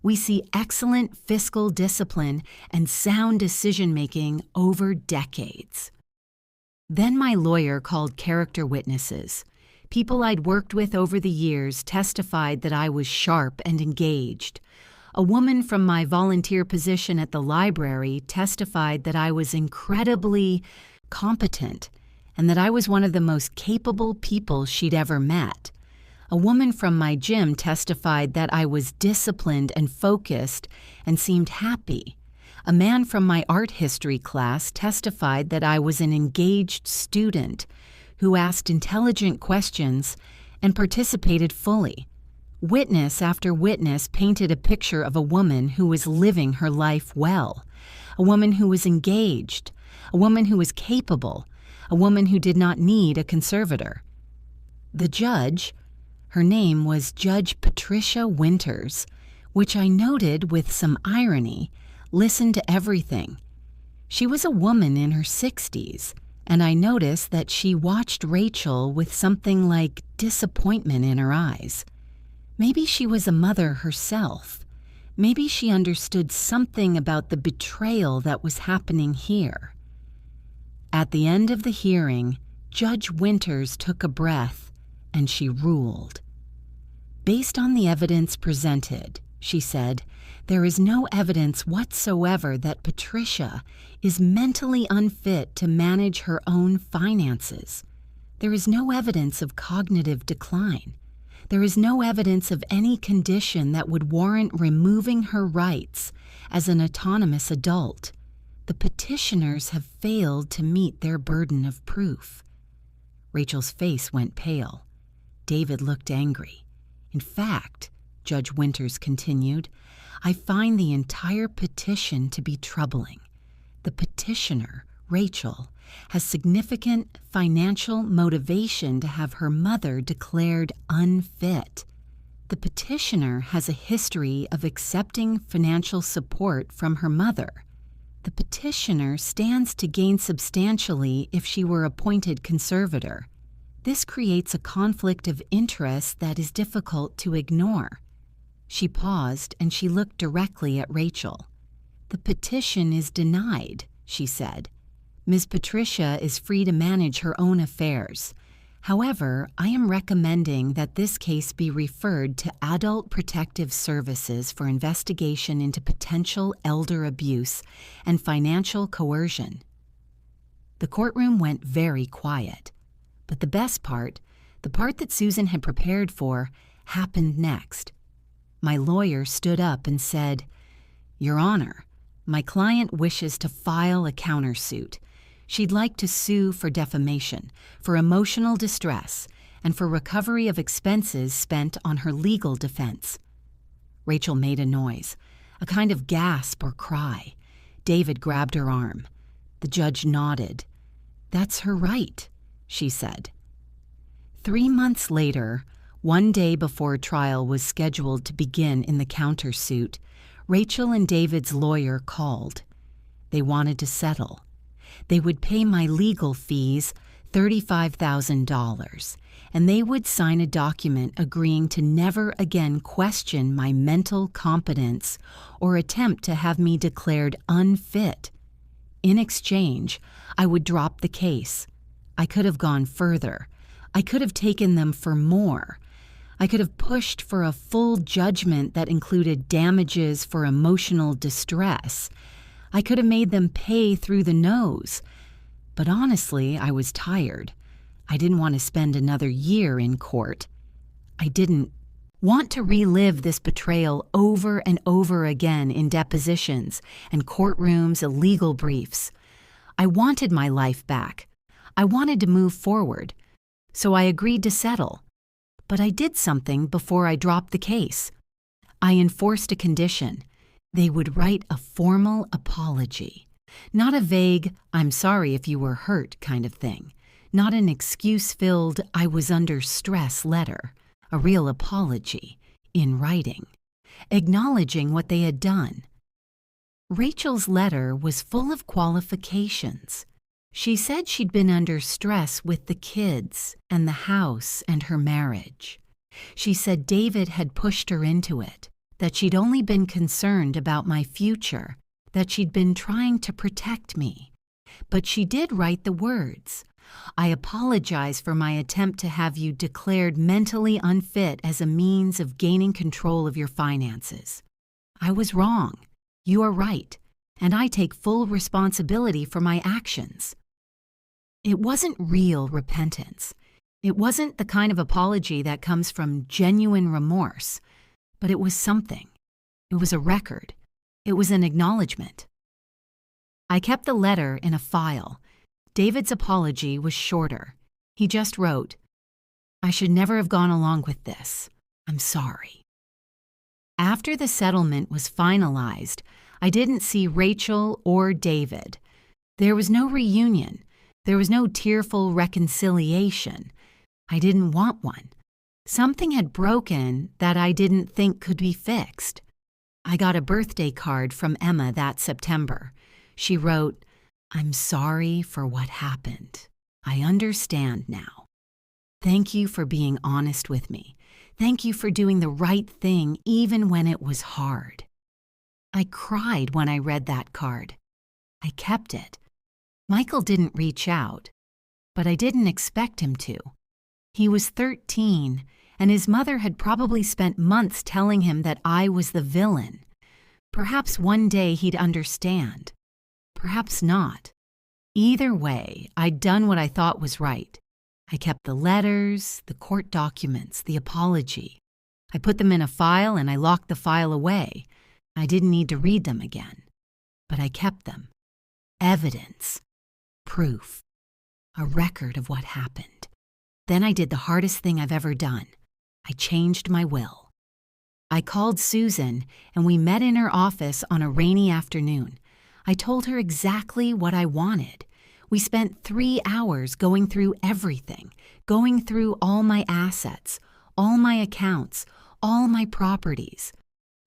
We see excellent fiscal discipline and sound decision-making over decades. Then my lawyer called character witnesses. People I'd worked with over the years testified that I was sharp and engaged. A woman from my volunteer position at the library testified that I was incredibly competent and that I was one of the most capable people she'd ever met. A woman from my gym testified that I was disciplined and focused and seemed happy. A man from my art history class testified that I was an engaged student who asked intelligent questions and participated fully. Witness after witness painted a picture of a woman who was living her life well, a woman who was engaged, a woman who was capable, a woman who did not need a conservator. The judge, her name was Judge Patricia Winters, which I noted with some irony, listened to everything. She was a woman in her 60s, and I noticed that she watched Rachel with something like disappointment in her eyes. Maybe she was a mother herself. Maybe she understood something about the betrayal that was happening here. At the end of the hearing, Judge Winters took a breath and she ruled. Based on the evidence presented, she said, there is no evidence whatsoever that Patricia is mentally unfit to manage her own finances. There is no evidence of cognitive decline. There is no evidence of any condition that would warrant removing her rights as an autonomous adult. The petitioners have failed to meet their burden of proof. Rachel's face went pale. David looked angry. In fact, Judge Winters continued, I find the entire petition to be troubling. The petitioner, Rachel, has significant financial motivation to have her mother declared unfit. The petitioner has a history of accepting financial support from her mother. The petitioner stands to gain substantially if she were appointed conservator. This creates a conflict of interest that is difficult to ignore. She paused and she looked directly at Rachel. The petition is denied, she said. Ms. Patricia is free to manage her own affairs. However, I am recommending that this case be referred to Adult Protective Services for investigation into potential elder abuse and financial coercion. The courtroom went very quiet, but the best part, the part that Susan had prepared for, happened next. My lawyer stood up and said, Your Honor, my client wishes to file a countersuit. She'd like to sue for defamation, for emotional distress, and for recovery of expenses spent on her legal defense. Rachel made a noise, a kind of gasp or cry. David grabbed her arm. The judge nodded. That's her right, she said. 3 months later, one day before trial was scheduled to begin in the countersuit, Rachel and David's lawyer called. They wanted to settle. They would pay my legal fees, $35,000, and they would sign a document agreeing to never again question my mental competence or attempt to have me declared unfit. In exchange, I would drop the case. I could have gone further. I could have taken them for more. I could have pushed for a full judgment that included damages for emotional distress. I could have made them pay through the nose. But honestly, I was tired. I didn't want to spend another year in court. I didn't want to relive this betrayal over and over again in depositions and courtrooms and legal briefs. I wanted my life back. I wanted to move forward. So I agreed to settle. But I did something before I dropped the case. I enforced a condition. They would write a formal apology. Not a vague, I'm sorry if you were hurt kind of thing. Not an excuse-filled, I was under stress letter. A real apology, in writing, acknowledging what they had done. Rachel's letter was full of qualifications. She said she'd been under stress with the kids and the house and her marriage. She said David had pushed her into it, that she'd only been concerned about my future, that she'd been trying to protect me. But she did write the words. I apologize for my attempt to have you declared mentally unfit as a means of gaining control of your finances. I was wrong. You are right, and I take full responsibility for my actions. It wasn't real repentance. It wasn't the kind of apology that comes from genuine remorse, but it was something. It was a record. It was an acknowledgement. I kept the letter in a file. David's apology was shorter. He just wrote, "I should never have gone along with this. I'm sorry." After the settlement was finalized, I didn't see Rachel or David. There was no reunion. There was no tearful reconciliation. I didn't want one. Something had broken that I didn't think could be fixed. I got a birthday card from Emma that September. She wrote, "I'm sorry for what happened. I understand now. Thank you for being honest with me. Thank you for doing the right thing even when it was hard." I cried when I read that card. I kept it. Michael didn't reach out, but I didn't expect him to. He was 13, and his mother had probably spent months telling him that I was the villain. Perhaps one day he'd understand. Perhaps not. Either way, I'd done what I thought was right. I kept the letters, the court documents, the apology. I put them in a file and I locked the file away. I didn't need to read them again. But I kept them. Evidence. Proof. A record of what happened. Then I did the hardest thing I've ever done. I changed my will. I called Susan and we met in her office on a rainy afternoon. I told her exactly what I wanted. We spent 3 hours going through everything, going through all my assets, all my accounts, all my properties.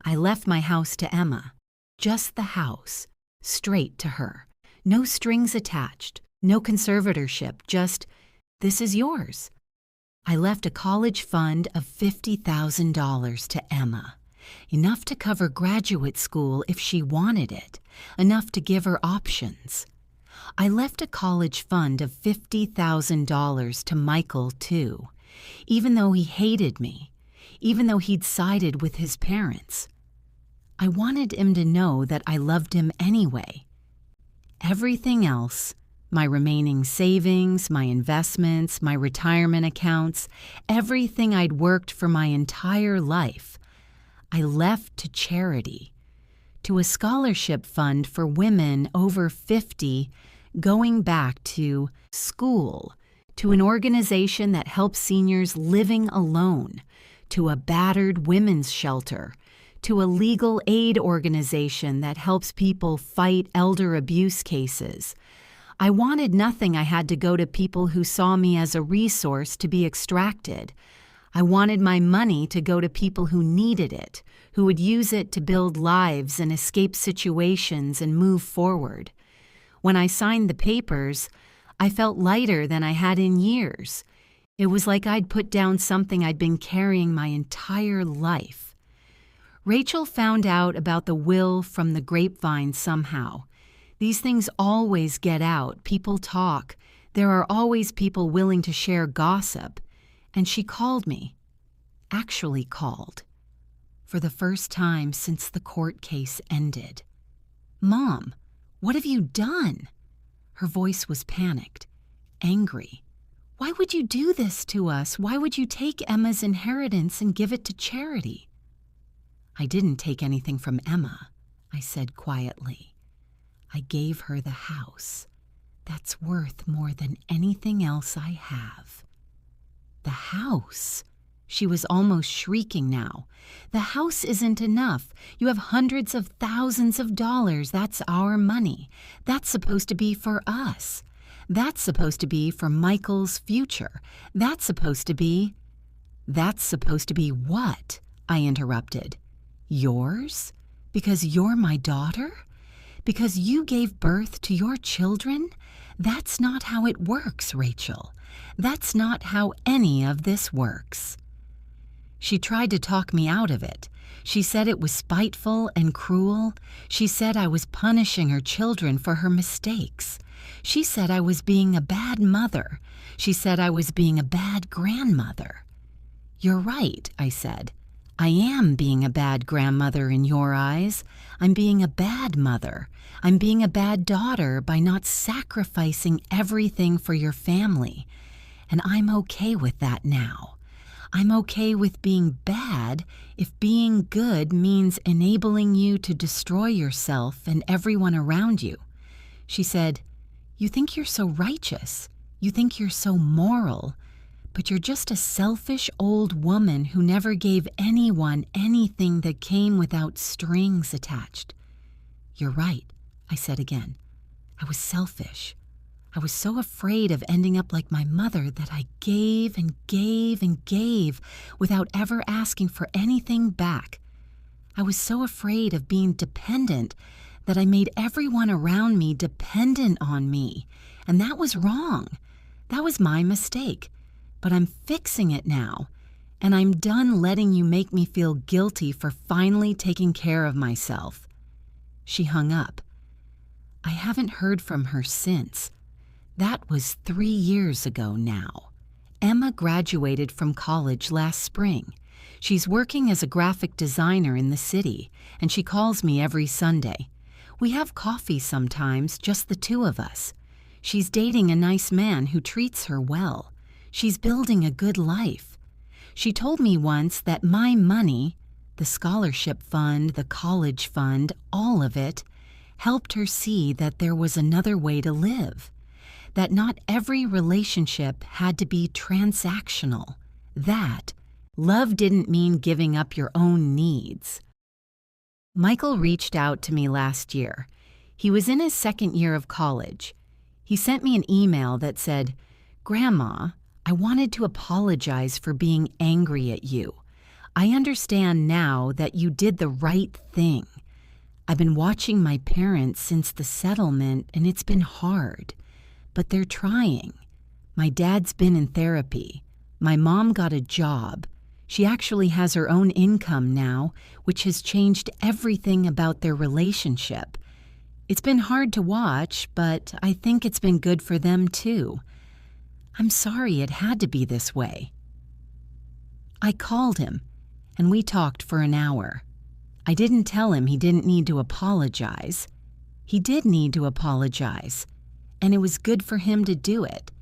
I left my house to Emma, just the house, straight to her. No strings attached, no conservatorship, just, "This is yours." I left a college fund of $50,000 to Emma, enough to cover graduate school if she wanted it, enough to give her options. I left a college fund of $50,000 to Michael, too, even though he hated me, even though he'd sided with his parents. I wanted him to know that I loved him anyway. Everything else, my remaining savings, my investments, my retirement accounts, everything I'd worked for my entire life, I left to charity, to a scholarship fund for women over 50 going back to school, to an organization that helps seniors living alone, to a battered women's shelter, to a legal aid organization that helps people fight elder abuse cases. I wanted nothing I had to go to people who saw me as a resource to be extracted. I wanted my money to go to people who needed it, who would use it to build lives and escape situations and move forward. When I signed the papers, I felt lighter than I had in years. It was like I'd put down something I'd been carrying my entire life. Rachel found out about the will from the grapevine somehow. These things always get out. People talk. There are always people willing to share gossip. And she called me. Actually called. For the first time since the court case ended. "Mom, what have you done?" Her voice was panicked, angry. "Why would you do this to us? Why would you take Emma's inheritance and give it to charity?" "I didn't take anything from Emma," I said quietly. "I gave her the house. That's worth more than anything else I have." "The house?" She was almost shrieking now. "The house isn't enough. You have hundreds of thousands of dollars. That's our money. That's supposed to be for us. That's supposed to be for Michael's future. That's supposed to be what?" I interrupted. "Yours? Because you're my daughter? Because you gave birth to your children? That's not how it works, Rachel. That's not how any of this works." She tried to talk me out of it. She said it was spiteful and cruel. She said I was punishing her children for her mistakes. She said I was being a bad mother. She said I was being a bad grandmother. "You're right," I said. "I am being a bad grandmother in your eyes. I'm being a bad mother. I'm being a bad daughter by not sacrificing everything for your family. And I'm okay with that now. I'm okay with being bad if being good means enabling you to destroy yourself and everyone around you." She said, "You think you're so righteous. You think you're so moral. But you're just a selfish old woman who never gave anyone anything that came without strings attached." "You're right," I said again. "I was selfish. I was so afraid of ending up like my mother that I gave and gave and gave without ever asking for anything back. I was so afraid of being dependent that I made everyone around me dependent on me, and that was wrong. That was my mistake. But I'm fixing it now, and I'm done letting you make me feel guilty for finally taking care of myself." She hung up. I haven't heard from her since. That was 3 years ago now. Emma graduated from college last spring. She's working as a graphic designer in the city, and she calls me every Sunday. We have coffee sometimes, just the two of us. She's dating a nice man who treats her well. She's building a good life. She told me once that my money, the scholarship fund, the college fund, all of it, helped her see that there was another way to live. That not every relationship had to be transactional. That love didn't mean giving up your own needs. Michael reached out to me last year. He was in his second year of college. He sent me an email that said, "Grandma, I wanted to apologize for being angry at you. I understand now that you did the right thing. I've been watching my parents since the settlement, and it's been hard. But they're trying. My dad's been in therapy. My mom got a job. She actually has her own income now, which has changed everything about their relationship. It's been hard to watch, but I think it's been good for them too. I'm sorry it had to be this way." I called him, and we talked for an hour. I didn't tell him he didn't need to apologize. He did need to apologize, and it was good for him to do it.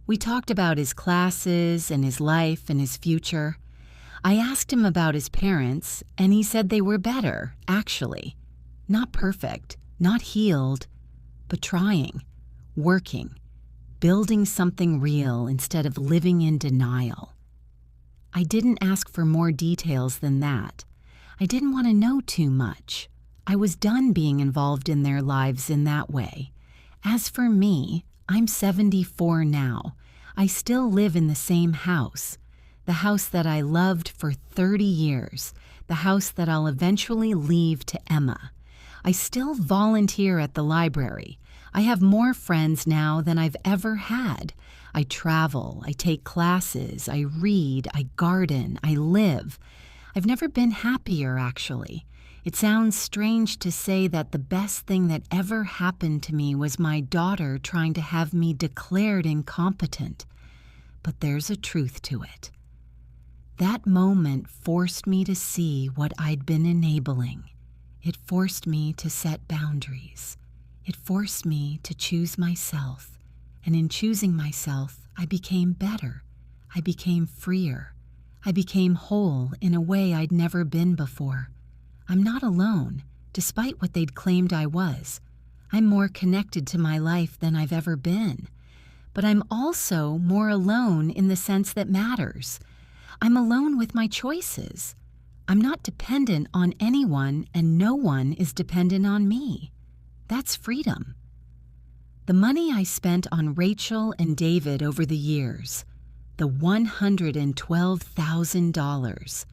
We talked about his classes and his life and his future. I asked him about his parents, and he said they were better, actually. Not perfect, not healed, but trying, working, building something real instead of living in denial. I didn't ask for more details than that. I didn't want to know too much. I was done being involved in their lives in that way. As for me, I'm 74 now. I still live in the same house, the house that I loved for 30 years, the house that I'll eventually leave to Emma. I still volunteer at the library. I have more friends now than I've ever had. I travel, I take classes, I read, I garden, I live. I've never been happier, actually. It sounds strange to say that the best thing that ever happened to me was my daughter trying to have me declared incompetent. But there's a truth to it. That moment forced me to see what I'd been enabling. It forced me to set boundaries. It forced me to choose myself. And in choosing myself, I became better. I became freer. I became whole in a way I'd never been before. I'm not alone, despite what they'd claimed I was. I'm more connected to my life than I've ever been. But I'm also more alone in the sense that matters. I'm alone with my choices. I'm not dependent on anyone, and no one is dependent on me. That's freedom. The money I spent on Rachel and David over the years, the $112,000.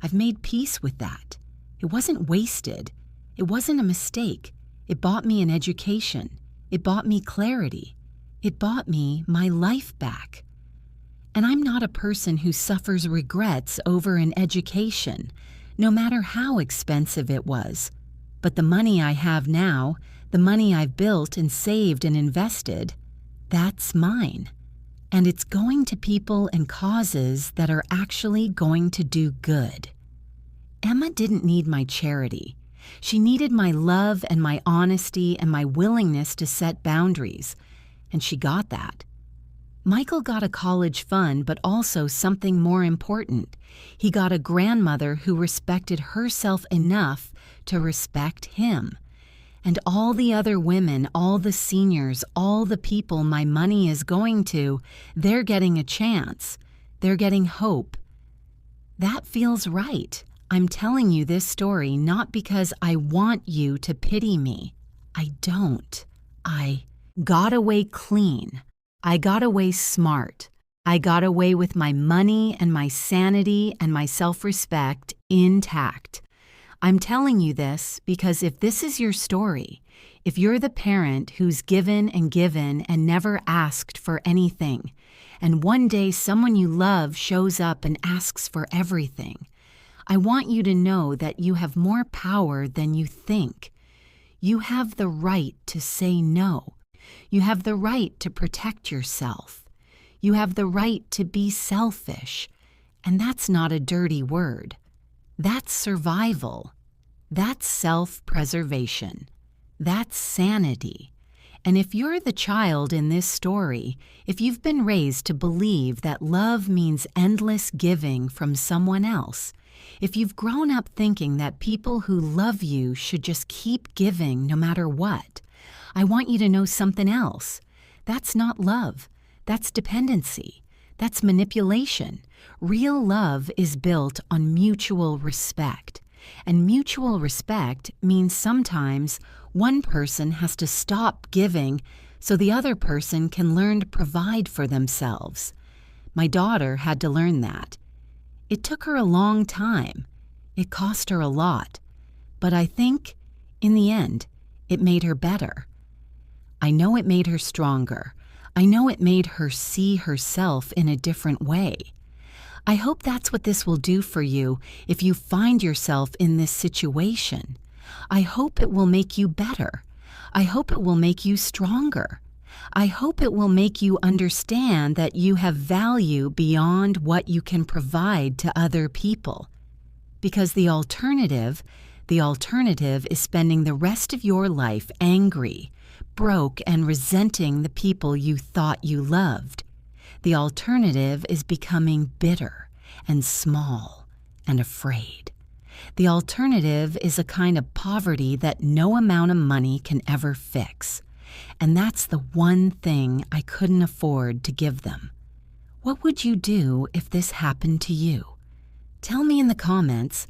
I've made peace with that. It wasn't wasted. It wasn't a mistake. It bought me an education. It bought me clarity. It bought me my life back. And I'm not a person who suffers regrets over an education, no matter how expensive it was. But the money I have now, the money I've built and saved and invested, that's mine. And it's going to people and causes that are actually going to do good. Emma didn't need my charity. She needed my love and my honesty and my willingness to set boundaries, and she got that. Michael got a college fund, but also something more important. He got a grandmother who respected herself enough to respect him. And all the other women, all the seniors, all the people my money is going to, they're getting a chance. They're getting hope. That feels right. I'm telling you this story not because I want you to pity me. I don't. I got away clean. I got away smart. I got away with my money and my sanity and my self-respect intact. I'm telling you this because if this is your story, if you're the parent who's given and never asked for anything, and one day someone you love shows up and asks for everything, I want you to know that you have more power than you think. You have the right to say no. You have the right to protect yourself. You have the right to be selfish. And that's not a dirty word. That's survival. That's self-preservation. That's sanity. And if you're the child in this story, if you've been raised to believe that love means endless giving from someone else, if you've grown up thinking that people who love you should just keep giving no matter what, I want you to know something else. That's not love. That's dependency. That's manipulation. Real love is built on mutual respect. And mutual respect means sometimes one person has to stop giving so the other person can learn to provide for themselves. My daughter had to learn that. It took her a long time. It cost her a lot. But I think, in the end, it made her better. I know it made her stronger. I know it made her see herself in a different way. I hope that's what this will do for you if you find yourself in this situation. I hope it will make you better. I hope it will make you stronger. I hope it will make you understand that you have value beyond what you can provide to other people. Because the alternative is spending the rest of your life angry, broke, and resenting the people you thought you loved. The alternative is becoming bitter and small and afraid. The alternative is a kind of poverty that no amount of money can ever fix. And that's the one thing I couldn't afford to give them. What would you do if this happened to you? Tell me in the comments.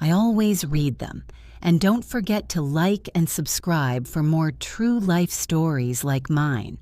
I always read them. And don't forget to like and subscribe for more true life stories like mine.